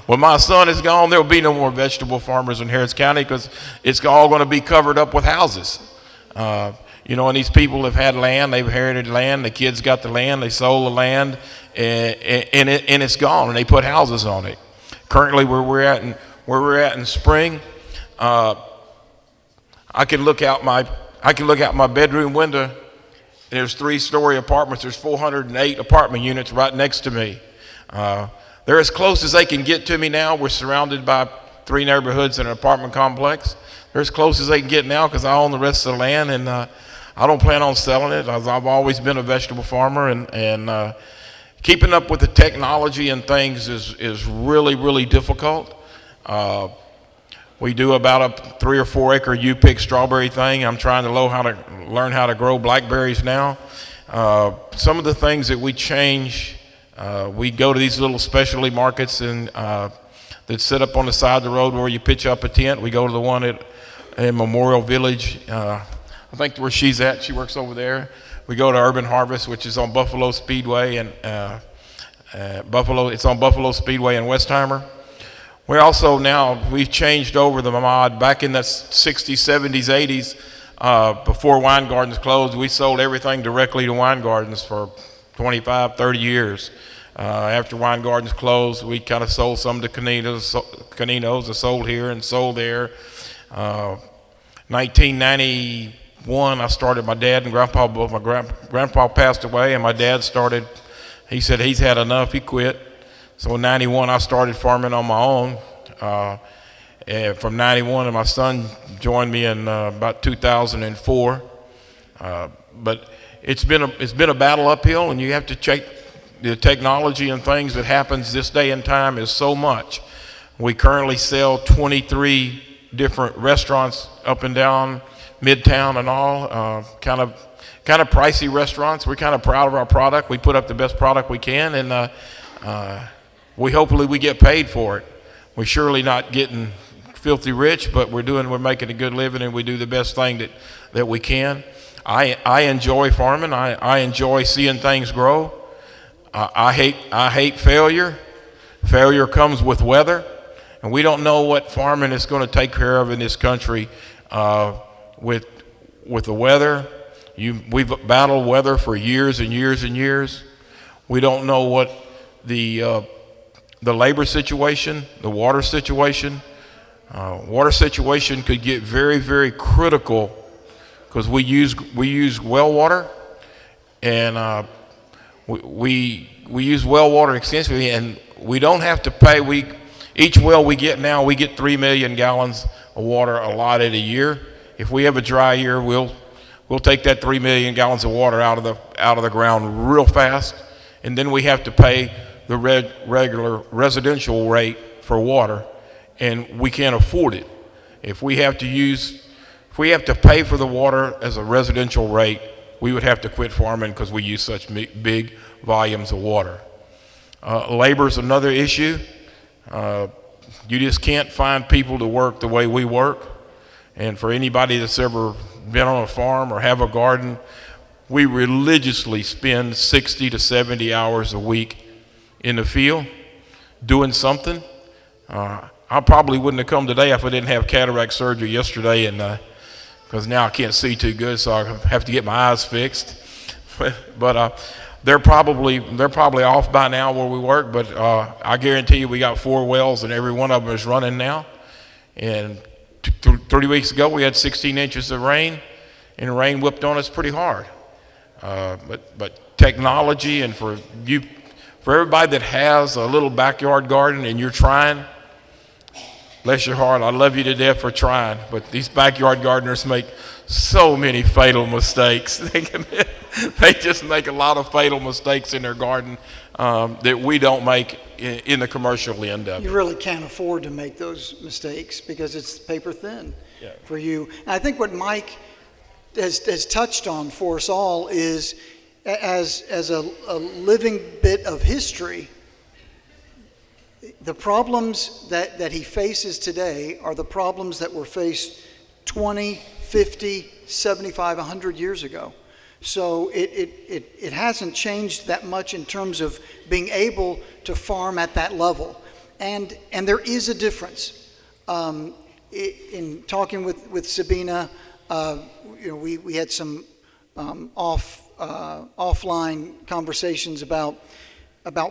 When my son is gone, there will be no more vegetable farmers in Harris County because it's all going to be covered up with houses. And these people have had land, they've inherited land, the kids got the land, they sold the land, and it's gone, and they put houses on it. Currently, where we're at in Spring, I can look out my bedroom window, and there's 3-story apartments. There's 408 apartment units right next to me. They're as close as they can get to me now. We're surrounded by 3 neighborhoods and an apartment complex. They're as close as they can get now because I own the rest of the land, and I don't plan on selling it. I've always been a vegetable farmer, and keeping up with the technology and things is really, really difficult. We do about a 3 or 4 acre U-pick strawberry thing. I'm trying to learn how to grow blackberries now. Some of the things that we change, we go to these little specialty markets and that sit up on the side of the road where you pitch up a tent. We go to the one in Memorial Village. I think where she's at, she works over there. We go to Urban Harvest, which is on Buffalo Speedway and It's on Buffalo Speedway in Westheimer. We also we've changed over the mod. Back in the 60s, 70s, 80s, before Weingarten's closed, we sold everything directly to Weingarten's for 25, 30 years. After Weingarten's closed, we kind of sold some to Caninos and sold here and sold there. 1991, I started. My dad and grandpa, both my grandpa passed away, and my dad started. He said he's had enough. He quit. So in 91, I started farming on my own. And from 91, and my son joined me in about 2004. But it's been a battle uphill, and you have to check the technology and things that happens this day and time is so much. We currently sell 23 different restaurants up and down Midtown and all, kind of pricey restaurants. We're kind of proud of our product. We put up the best product we can, and hopefully we get paid for it. We're surely not getting filthy rich, but we're making a good living, and we do the best thing that we can. I enjoy farming. I enjoy seeing things grow. I hate failure. Failure comes with weather, and we don't know what farming is going to take care of in this country with the weather. We've battled weather for years and years and years. We don't know what the labor situation, the water situation. Water situation could get very, very critical because we use well water, and we use well water extensively, and we don't have to pay. Each well we get now, we get 3 million gallons of water allotted a year. If we have a dry year, we'll take that 3 million gallons of water out of the ground real fast, and then we have to pay the regular residential rate for water, and we can't afford it. If we have to pay for the water as a residential rate, we would have to quit farming because we use such big volumes of water. Labor is another issue. You just can't find people to work the way we work. And for anybody that's ever been on a farm or have a garden, we religiously spend 60 to 70 hours a week in the field doing something. I probably wouldn't have come today if I didn't have cataract surgery yesterday, and because now I can't see too good, so I have to get my eyes fixed. But they're probably off by now where we work. But I guarantee you, we got 4 wells, and every one of them is running now. And 3 weeks ago, we had 16 inches of rain, and the rain whipped on us pretty hard. But technology, and for everybody that has a little backyard garden and you're trying, bless your heart, I love you to death for trying. But these backyard gardeners make so many fatal mistakes. They just make a lot of fatal mistakes in their garden that we don't make in the commercial end of it. You really can't afford to make those mistakes because it's paper thin for you. And I think what Mike has touched on for us all is, as a living bit of history, the problems that he faces today are the problems that were faced 20, 50, 75, 100 years ago. So it hasn't changed that much in terms of being able to farm at that level. And there is a difference. In talking with Sabine, we had some offline conversations about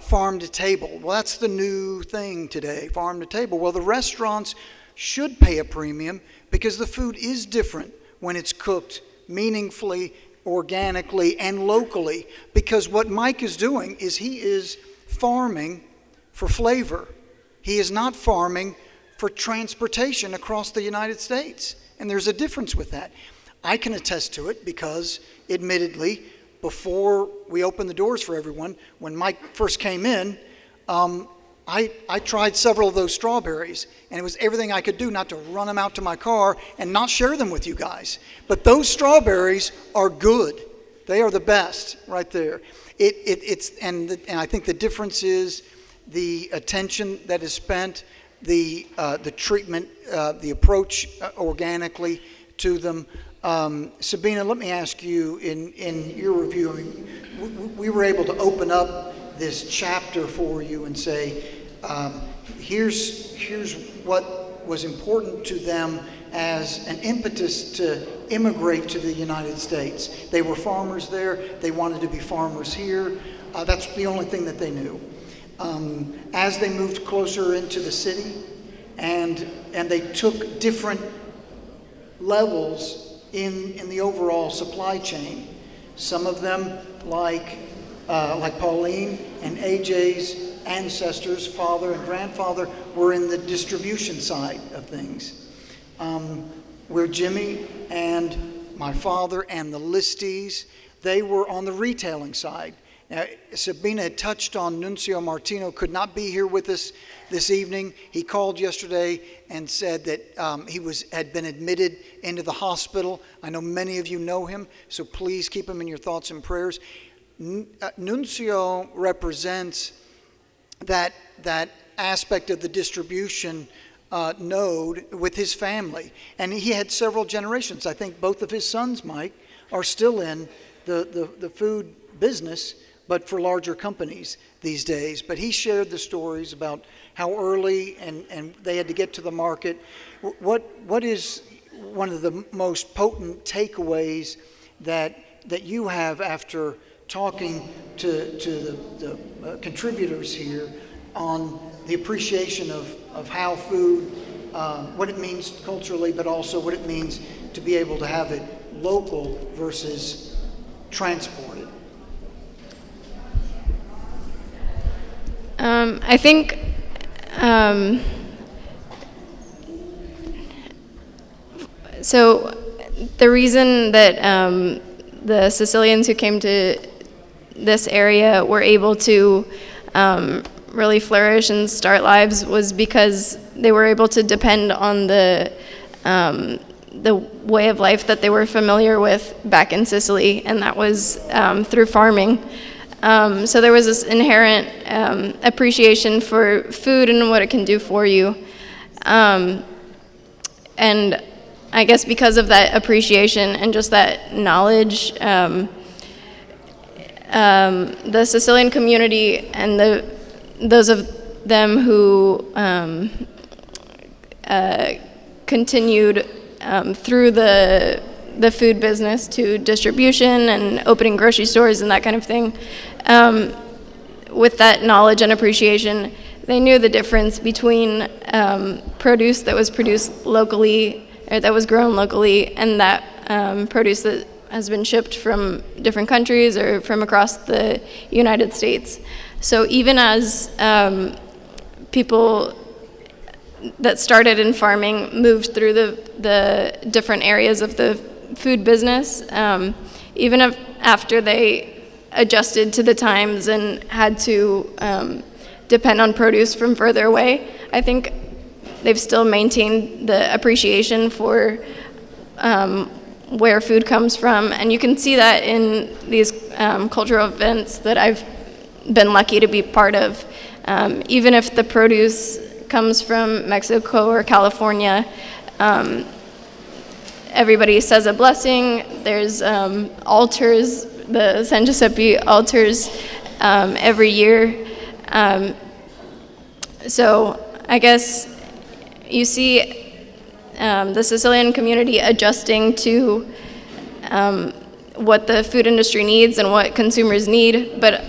farm to table. Well, that's the new thing today, farm to table. Well, the restaurants should pay a premium because the food is different when it's cooked meaningfully, organically, and locally. Because what Mike is doing is he is farming for flavor. He is not farming for transportation across the United States. And there's a difference with that. I can attest to it because, admittedly, before we opened the doors for everyone, when Mike first came in, I tried several of those strawberries, and it was everything I could do not to run them out to my car and not share them with you guys. But those strawberries are good. They are the best right there. And I think the difference is the attention that is spent, the treatment, the approach organically to them. Sabine, let me ask you, in your review, I mean, we were able to open up this chapter for you and say, here's what was important to them as an impetus to immigrate to the United States. They were farmers there. They wanted to be farmers here. That's the only thing that they knew. As they moved closer into the city, and they took different levels in the overall supply chain. Some of them, like Pauline and AJ's ancestors, father and grandfather, were in the distribution side of things. Where Jimmy and my father and the listees, they were on the retailing side. Now, Sabine had touched on Nuncio Martino, could not be here with us this evening. He called yesterday and said that he had been admitted into the hospital. I know many of you know him, so please keep him in your thoughts and prayers. Nuncio represents that aspect of the distribution node with his family. And he had several generations. I think both of his sons, Mike, are still in the food business, but for larger companies these days. But he shared the stories about how early and they had to get to the market. What is one of the most potent takeaways that you have after talking to the contributors here on the appreciation of how food, what it means culturally, but also what it means to be able to have it local versus transported? I think so the reason that the Sicilians who came to this area were able to really flourish and start lives was because they were able to depend on the way of life that they were familiar with back in Sicily, and that was through farming. So there was this inherent appreciation for food and what it can do for you. And I guess because of that appreciation and just that knowledge, the Sicilian community and those of them who continued through the food business to distribution and opening grocery stores and that kind of thing, with that knowledge and appreciation, they knew the difference between produce that was produced locally, or that was grown locally, and that produce that has been shipped from different countries or from across the United States. So even as people that started in farming moved through the different areas of the food business, even after they adjusted to the times and had to depend on produce from further away, I think they've still maintained the appreciation for where food comes from. And you can see that in these cultural events that I've been lucky to be part of. Even if the produce comes from Mexico or California, everybody says a blessing. There's altars, the San Giuseppe altars every year. So I guess you see the Sicilian community adjusting to what the food industry needs and what consumers need, but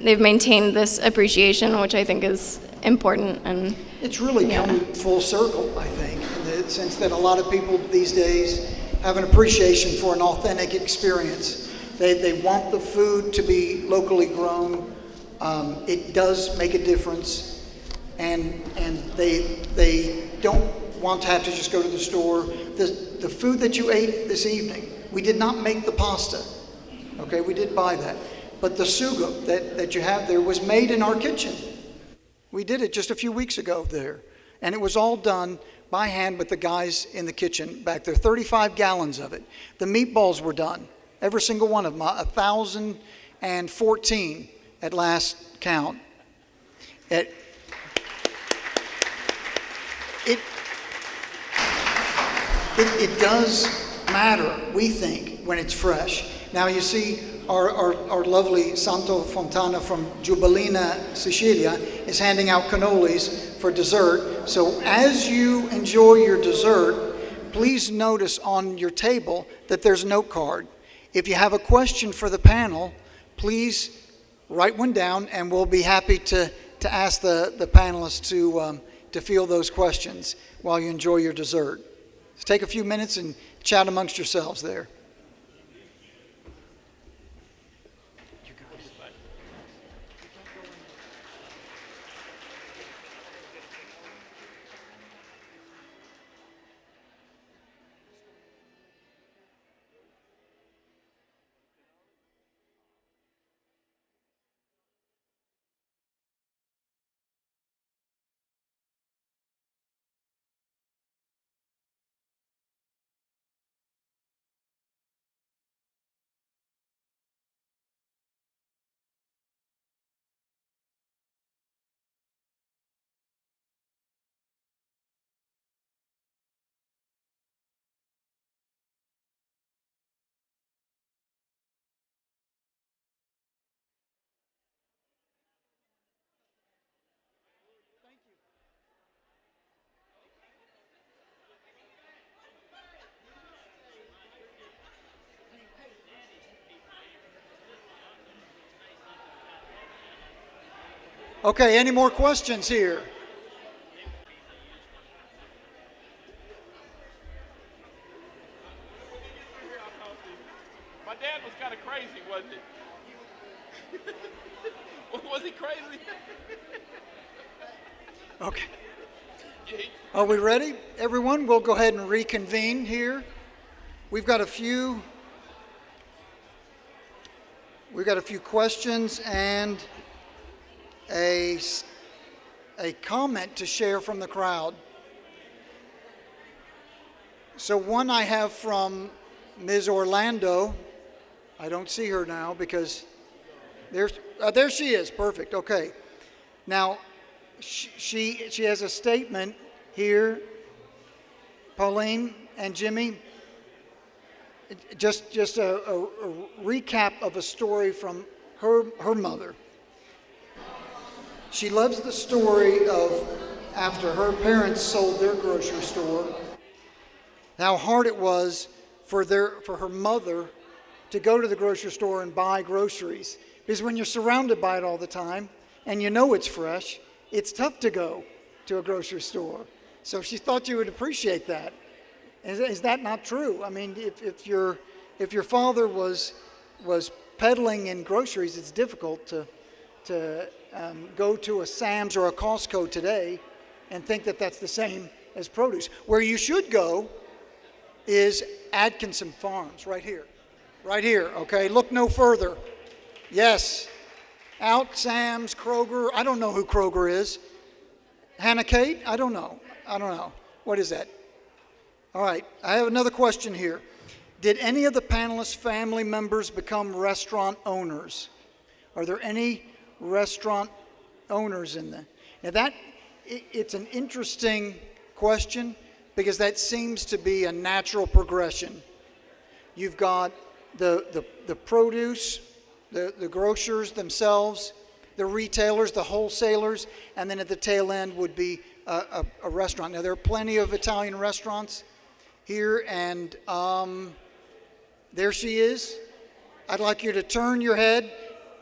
they've maintained this appreciation, which I think is important. And it's really come full circle, I think, in the sense that a lot of people these days have an appreciation for an authentic experience. They want the food to be locally grown. It does make a difference, and they don't want to have to just go to the store. The food that you ate this evening, we did not make the pasta. Okay, we did buy that. But the sugo that you have there was made in our kitchen. We did it just a few weeks ago there. And it was all done by hand with the guys in the kitchen back there, 35 gallons of it. The meatballs were done, every single one of them, 1,014 at last count. It does matter, we think, when it's fresh. Now you see, our lovely Santo Fontana from Giubilina, Sicilia, is handing out cannolis for dessert. So as you enjoy your dessert, please notice on your table that there's a note card. If you have a question for the panel, please write one down, and we'll be happy to ask the panelists to field those questions while you enjoy your dessert. So take a few minutes and chat amongst yourselves there. Okay, any more questions here? My dad was kind of crazy, wasn't he? Was he crazy? Okay. Are we ready, everyone? We'll go ahead and reconvene here. We've got a few questions and a comment to share from the crowd. So one I have from Ms. Orlando. I don't see her now because there she is. Perfect. Okay. Now, she has a statement here. Pauline and Jimmy, just a recap of a story from her mother. She loves the story of after her parents sold their grocery store, how hard it was for her mother to go to the grocery store and buy groceries. Because when you're surrounded by it all the time and you know it's fresh, it's tough to go to a grocery store. So she thought you would appreciate that. Is that not true? I mean, if your father was peddling in groceries, it's difficult to go to a Sam's or a Costco today and think that that's the same as produce. Where you should go is Atkinson Farms, right here. Right here, okay? Look no further. Yes. Out, Sam's, Kroger. I don't know who Kroger is. Hannah Kate? I don't know. What is that? All right, I have another question here. Did any of the panelists' family members become restaurant owners? Are there any restaurant owners in there? Now it's an interesting question because that seems to be a natural progression. You've got the produce, the grocers themselves, the retailers, the wholesalers, and then at the tail end would be a restaurant. Now there are plenty of Italian restaurants here, and there she is. I'd like you to turn your head.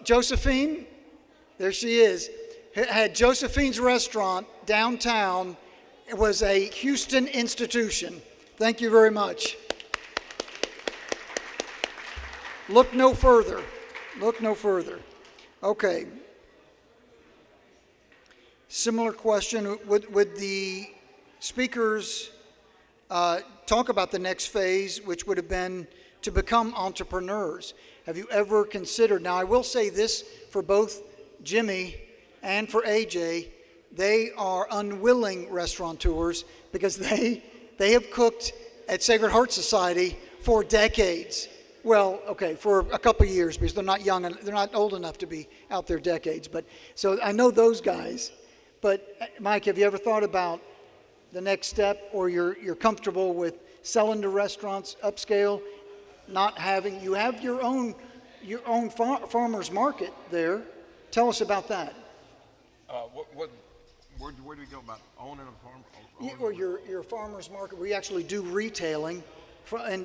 Josephine, there she is. Had Josephine's restaurant downtown. It was a Houston institution. Thank you very much. Look no further. Look no further. Okay. Similar question. Would the speakers talk about the next phase, which would have been to become entrepreneurs? Have you ever considered? Now, I will say this for both Jimmy and for AJ, they are unwilling restaurateurs because they have cooked at Sacred Heart Society for decades. Well, okay, for a couple of years because they're not young and they're not old enough to be out there decades. But so I know those guys. But Mike, have you ever thought about the next step, or you're comfortable with selling to restaurants, upscale, not having, you have your own farmers market there. Tell us about that. Where do we go about owning a farm? Or your farmers market, where you actually do retailing,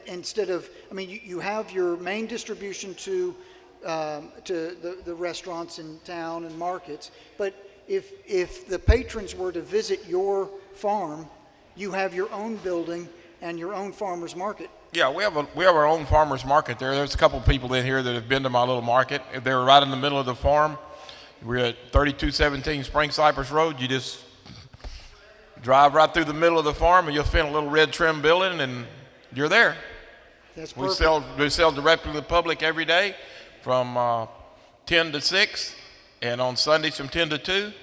instead of, I mean, you have your main distribution to the restaurants in town and markets, but if the patrons were to visit your farm, you have your own building and your own farmers market. Yeah, we have our own farmers market there. There's a couple of people in here that have been to my little market. They're right in the middle of the farm. We're at 3217 Spring Cypress Road. You just drive right through the middle of the farm and you'll find a little red trim building and you're there. That's perfect. We sell directly to the public every day from 10 to 6 and on Sundays from 10 to 2.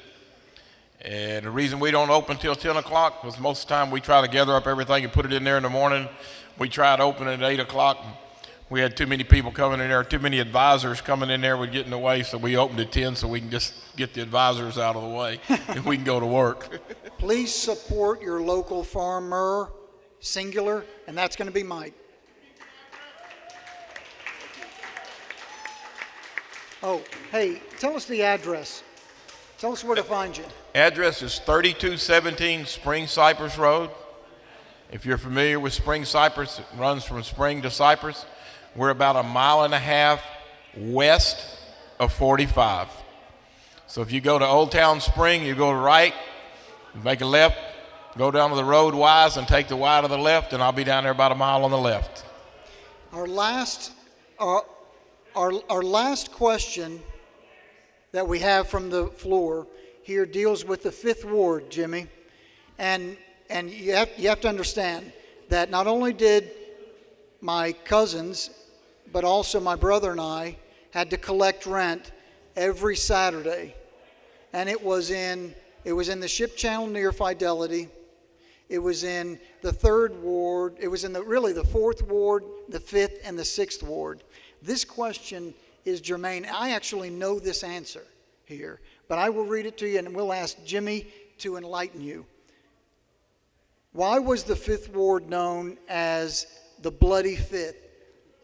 And the reason we don't open till 10 o'clock was most of the time we try to gather up everything and put it in there in the morning. We tried opening at 8 o'clock. We had too many people coming in there, too many advisors coming in there would get in the way, so we opened at 10 so we can just get the advisors out of the way and we can go to work. Please support your local farmer, singular, and that's going to be Mike. Oh, hey, tell us the address. Tell us where to find you. Address is 3217 Spring Cypress Road. If you're familiar with Spring Cypress, it runs from Spring to Cypress. We're about a mile and a half west of 45. So if you go to Old Town Spring, you go to right, make a left, go down to the road wise and take the Y to the left, and I'll be down there about a mile on the left. Our last question that we have from the floor here deals with the 5th Ward, Jimmy. And you have to understand that not only did my cousins, but also my brother and I had to collect rent every Saturday. And it was in the Ship Channel near Fidelity. It was in the 3rd Ward. It was in the 4th Ward, the 5th, and the 6th Ward. This question is germane. I actually know this answer here, but I will read it to you and we'll ask Jimmy to enlighten you. Why was the 5th Ward known as the Bloody Fifth,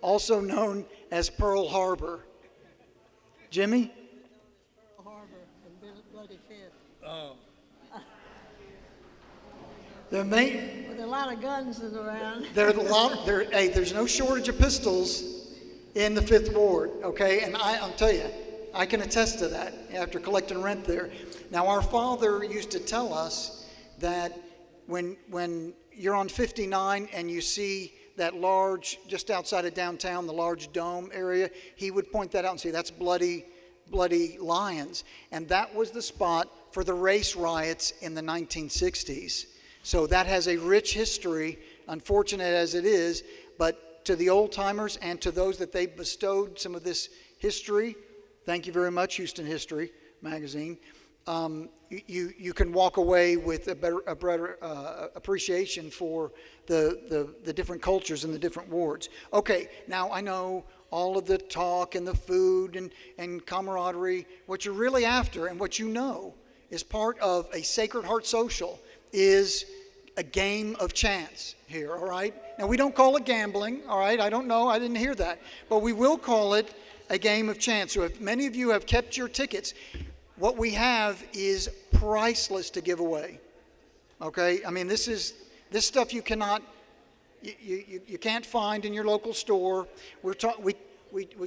also known as Pearl Harbor? Jimmy? Pearl Harbor and Bloody Fifth. Oh, With a lot of guns around. There's no shortage of pistols in the 5th Ward, okay? And I'll tell you, I can attest to that after collecting rent there. Now, our father used to tell us that when you're on 59 and you see that large, just outside of downtown, the large dome area, he would point that out and say, that's bloody lions. And that was the spot for the race riots in the 1960s. So that has a rich history, unfortunate as it is, but to the old timers and to those that they bestowed some of this history. Thank you very much, Houston History Magazine. You can walk away with a better appreciation for the different cultures and the different wards. Okay, now I know all of the talk and the food and camaraderie. What you're really after and what you know is part of a Sacred Heart Social is a game of chance here, all right? Now, we don't call it gambling, all right? I don't know, I didn't hear that. But we will call it a game of chance. So if many of you have kept your tickets, what we have is priceless to give away, okay? I mean, this stuff you cannot, you can't find in your local store. We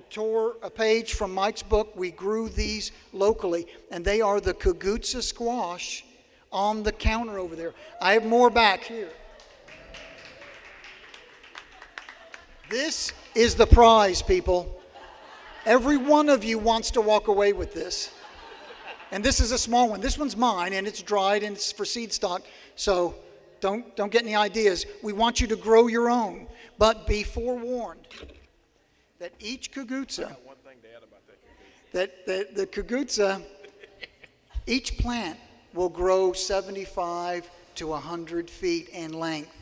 tore a page from Mike's book. We grew these locally, and they are the Kagutsa squash on the counter over there. I have more back here. This is the prize, people. Every one of you wants to walk away with this. And this is a small one. This one's mine, and it's dried, and it's for seed stock. So don't get any ideas. We want you to grow your own. But be forewarned that each Kagutsa, that the Kagutsa, each plant will grow 75 to 100 feet in length.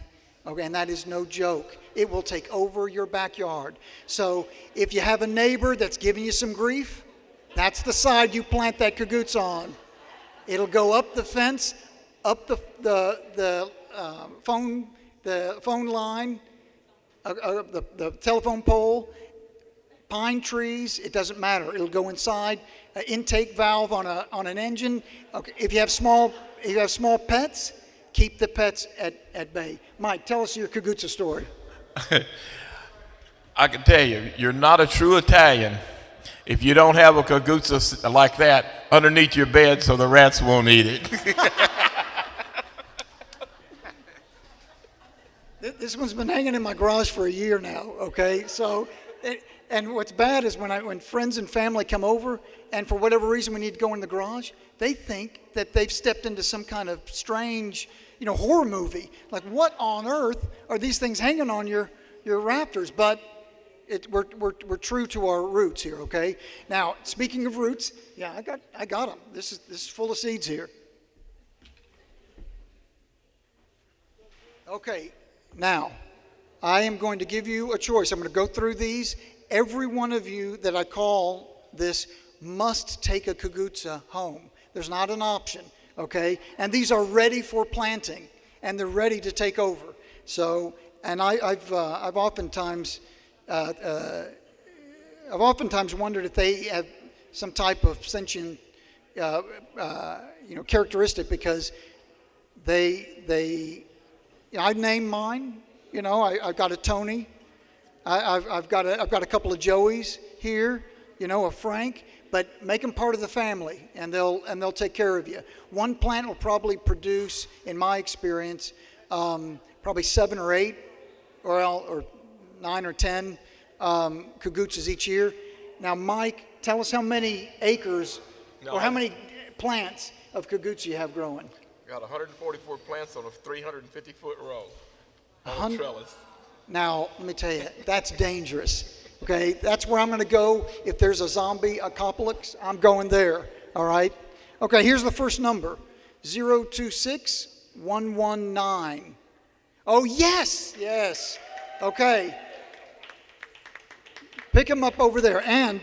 Okay, and that is no joke. It will take over your backyard. So if you have a neighbor that's giving you some grief, that's the side you plant that Kagutsa on. It'll go up the fence, up the phone line, the telephone pole, pine trees. It doesn't matter. It'll go inside. An intake valve on an engine. Okay, if you have small pets, keep the pets at bay. Mike, tell us your Kagutsa story. I can tell you, you're not a true Italian if you don't have a Kagutsa like that underneath your bed so the rats won't eat it. This one's been hanging in my garage for a year now, okay? So, and what's bad is when friends and family come over and for whatever reason we need to go in the garage, they think that they've stepped into some kind of strange, horror movie. Like, what on earth are these things hanging on your rafters? But we're true to our roots here, okay? Now, speaking of roots, yeah, I got them. This is full of seeds here. Okay, now I am going to give you a choice. I'm going to go through these. Every one of you that I call this must take a Kagutsa home. There's not an option, okay? And these are ready for planting, and they're ready to take over. So, and I've oftentimes wondered if they have some type of sentient, characteristic, because they I named mine. I've got a Tony. I've got a couple of Joeys here. A Frank. But make them part of the family, and they'll take care of you. One plant will probably produce, in my experience, probably 7 or 8, or 9 or 10 Kagutsas each year. Now, Mike, tell us how many acres or how many plants of Kagutsa you have growing. Got 144 plants on a 350-foot row on a trellis. Now, let me tell you, that's dangerous. Okay, that's where I'm going to go. If there's a zombie apocalypse, I'm going there. All right? Okay, here's the first number, 026119. Oh, yes. Okay. Pick them up over there. And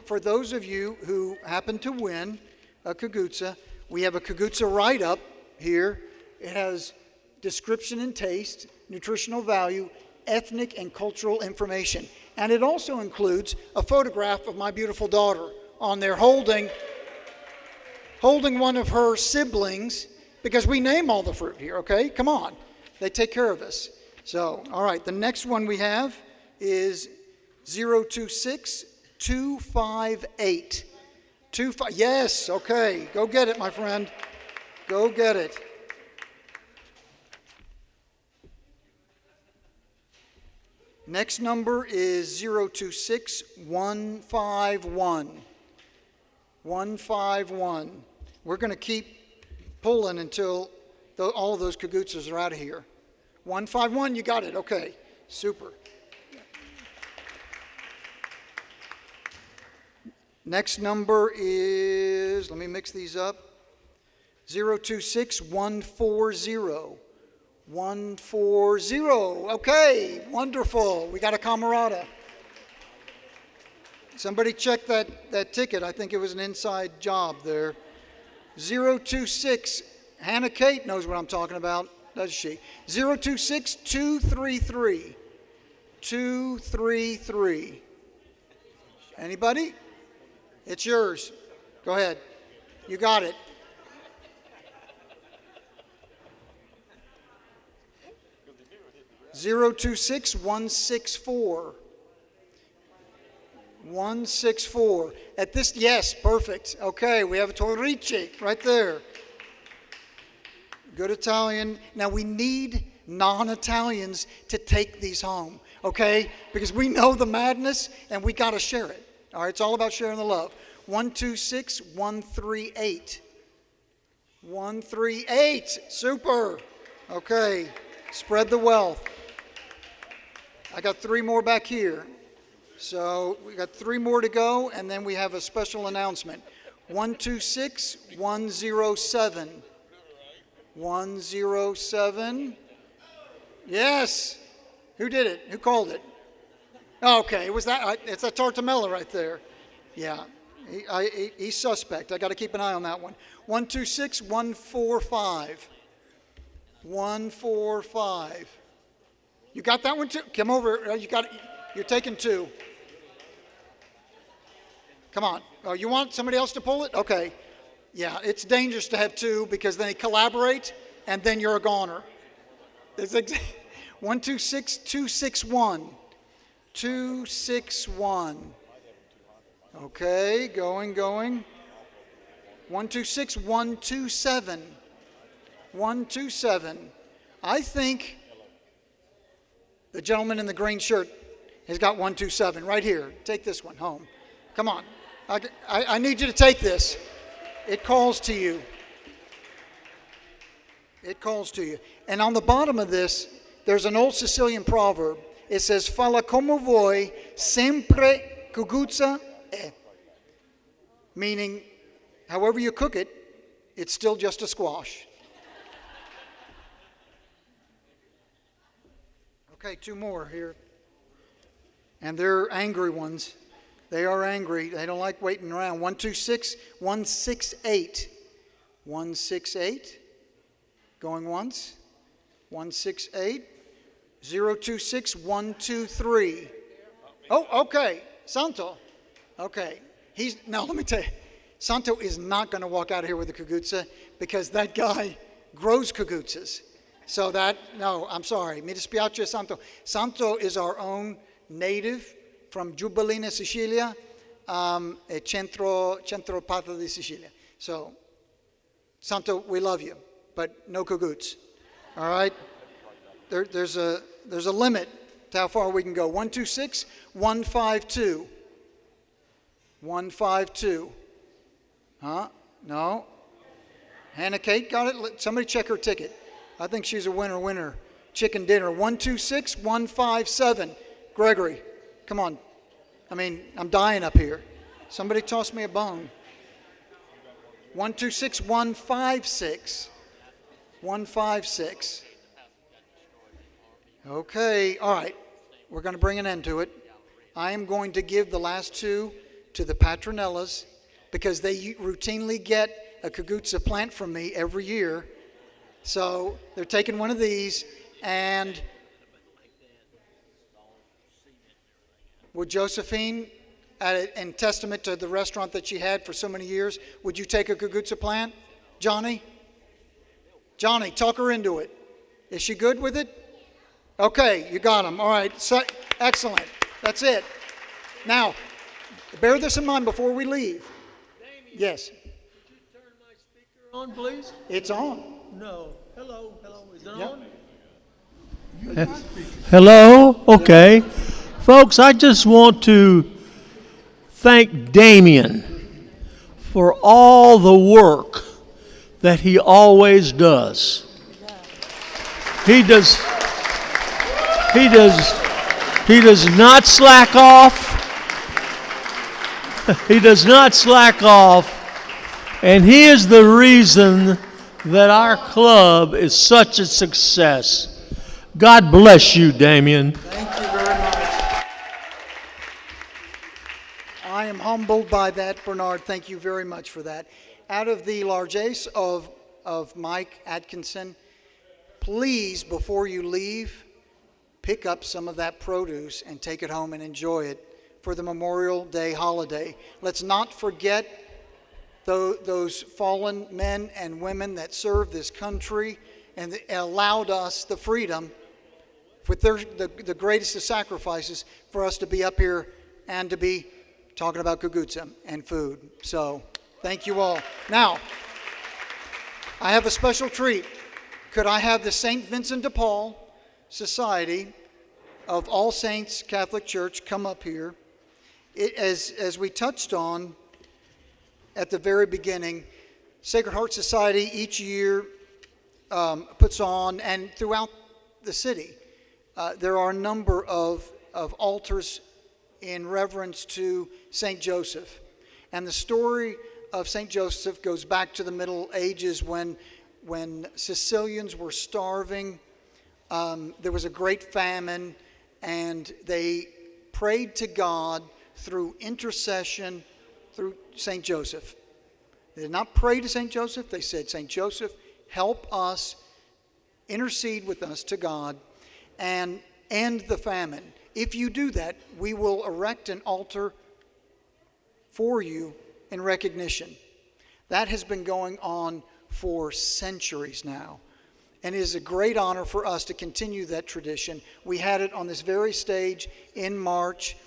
for those of you who happen to win a Kagutsa, we have a Kagutsa write-up here. It has description and taste, nutritional value, ethnic and cultural information. And it also includes a photograph of my beautiful daughter on there holding one of her siblings, because we name all the fruit here, okay? Come on. They take care of us. So, all right, the next one we have is 026258. Yes, okay. Go get it, my friend. Go get it. Next number is 026151. 151. We're going to keep pulling until all of those Kagutsas are out of here. 151, you got it. Okay, super. Next number is, let me mix these up, 026140. 140. Okay, wonderful. We got a camarada. Somebody check that ticket. I think it was an inside job there. 026. Hannah Kate knows what I'm talking about, does she? 026233. 233. Anybody? It's yours. Go ahead. You got it. Zero 26164. 164. At this, yes, perfect. Okay, we have a Torrice right there. Good Italian. Now we need non-Italians to take these home, okay? Because we know the madness and we got to share it. All right, it's all about sharing the love. 126138. 138. Super. Okay, spread the wealth. I got 3 more back here. So we got 3 more to go, and then we have a special announcement. 126107. 107. Yes. Who did it? Who called it? Okay, it was that. It's that Tortomella right there. Yeah, he's suspect. I got to keep an eye on that one. 126145. 145. You got that one too? Come over. You got it. You're taking 2. Come on. Oh, you want somebody else to pull it? Okay. Yeah, it's dangerous to have 2 because then they collaborate and then you're a goner. 126261. 261. Okay, going. 126127. 127. I think the gentleman in the green shirt has got 127 right here. Take this one home. Come on. I need you to take this. It calls to you. It calls to you. And on the bottom of this, there's an old Sicilian proverb. It says, "Falla come vuoi, sempre cuguzza è." Meaning, however you cook it, it's still just a squash. Okay, 2 more here. And they're angry ones. They are angry. They don't like waiting around. 126168. 168. Going once. 168. 026123. Oh, okay. Santo. Okay. Let me tell you. Santo is not going to walk out of here with a cuguzza because that guy grows cuguzzas. So I'm sorry. Mi dispiace, Santo. Santo is our own native from Giubilina, Sicilia, centro parte di Sicilia. So, Santo, we love you, but no cagoots. All right? There's a limit to how far we can go. 126152. 152. Huh? No. Hannah Kate got it? Somebody check her ticket. I think she's a winner. Chicken dinner. 126157. Gregory, come on. I'm dying up here. Somebody toss me a bone. 126156. 156. Okay, all right. We're going to bring an end to it. I am going to give the last 2 to the Patronellas because they routinely get a caguzza plant from me every year. So they're taking one of these, and would Josephine, in testament to the restaurant that she had for so many years, would you take a caguzza plant? Johnny, talk her into it. Is she good with it? Okay, you got them. All right, so, excellent. That's it. Now, bear this in mind before we leave. Damien, yes. Could you turn my speaker on, please? It's on. No. Hello. Is it Yep. on? Hello? Okay. Folks, I just want to thank Damien for all the work that he always does. He does not slack off. He does not slack off. And he is the reason that our club is such a success. God bless you, Damien. Thank you very much. I am humbled by that, Bernard. Thank you very much for that. Out of the largesse of Mike Atkinson, please, before you leave, pick up some of that produce and take it home and enjoy it for the Memorial Day holiday. Let's not forget those fallen men and women that served this country and allowed us the freedom, with the greatest of sacrifices, for us to be up here and to be talking about kugutsa and food. So thank you all. Now, I have a special treat. Could I have the St. Vincent de Paul Society of All Saints Catholic Church come up here? As we touched on at the very beginning, Sacred Heart Society each year puts on, and throughout the city, there are a number of altars in reverence to St. Joseph. And the story of St. Joseph goes back to the Middle Ages when Sicilians were starving. There was a great famine, and they prayed to God through intercession through St. Joseph. They did not pray to St. Joseph. They said, St. Joseph, help us, intercede with us to God, and end the famine. If you do that, we will erect an altar for you in recognition. That has been going on for centuries now. And it is a great honor for us to continue that tradition. We had it on this very stage in March.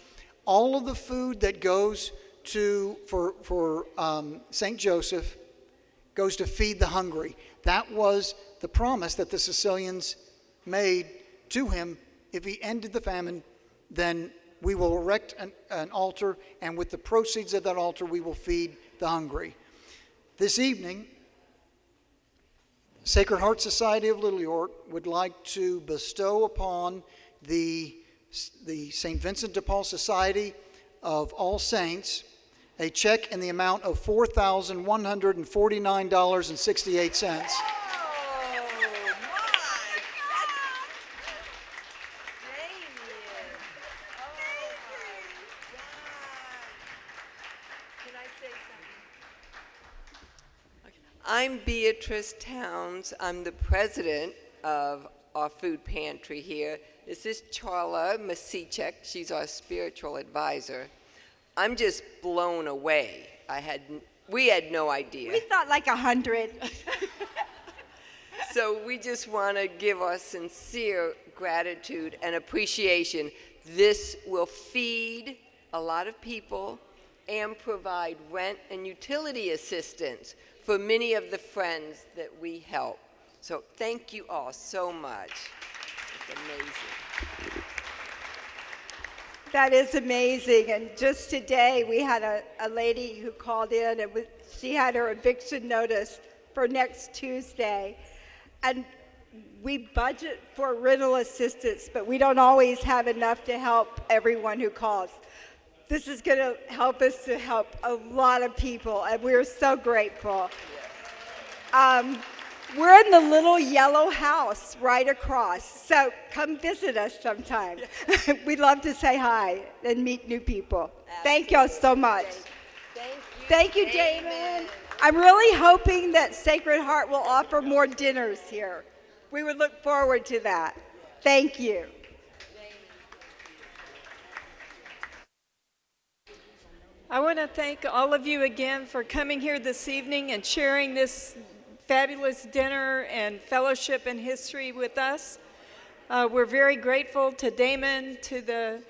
All of the food that goes for St. Joseph goes to feed the hungry. That was the promise that the Sicilians made to him. If he ended the famine, then we will erect an altar, and with the proceeds of that altar, we will feed the hungry. This evening, Sacred Heart Society of Little York would like to bestow upon the St. Vincent de Paul Society of All Saints a check in the amount of $4,149.68. I'm Beatrice Towns. I'm the president of our food pantry here. This is Charla Masicek. She's our spiritual advisor. I'm just blown away. We had no idea. We thought like 100. So we just want to give our sincere gratitude and appreciation. This will feed a lot of people and provide rent and utility assistance for many of the friends that we help. So thank you all so much. It's amazing. That is amazing. And just today, we had a lady who called in, and she had her eviction notice for next Tuesday. And we budget for rental assistance, but we don't always have enough to help everyone who calls. This is going to help us to help a lot of people, and we're so grateful. We're in the little yellow house right across, so come visit us sometime. We'd love to say hi and meet new people. Absolutely. Thank y'all so much. Thank you, Damon. I'm really hoping that Sacred Heart will offer more dinners here. We would look forward to that. Thank you. I want to thank all of you again for coming here this evening and sharing this fabulous dinner and fellowship and history with us. We're very grateful to Damon, to the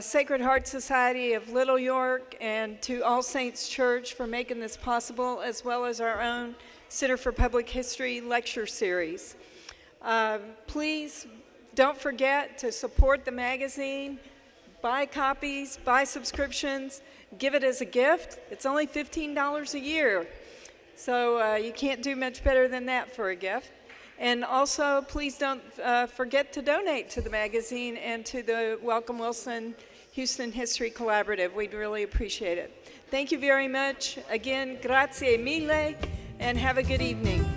Sacred Heart Society of Little York, and to All Saints Church for making this possible, as well as our own Center for Public History lecture series. Please don't forget to support the magazine, buy copies, buy subscriptions, give it as a gift. It's only $15 a year. So you can't do much better than that for a gift. And also, please don't forget to donate to the magazine and to the Welcome Wilson Houston History Collaborative. We'd really appreciate it. Thank you very much. Again, grazie mille, and have a good evening.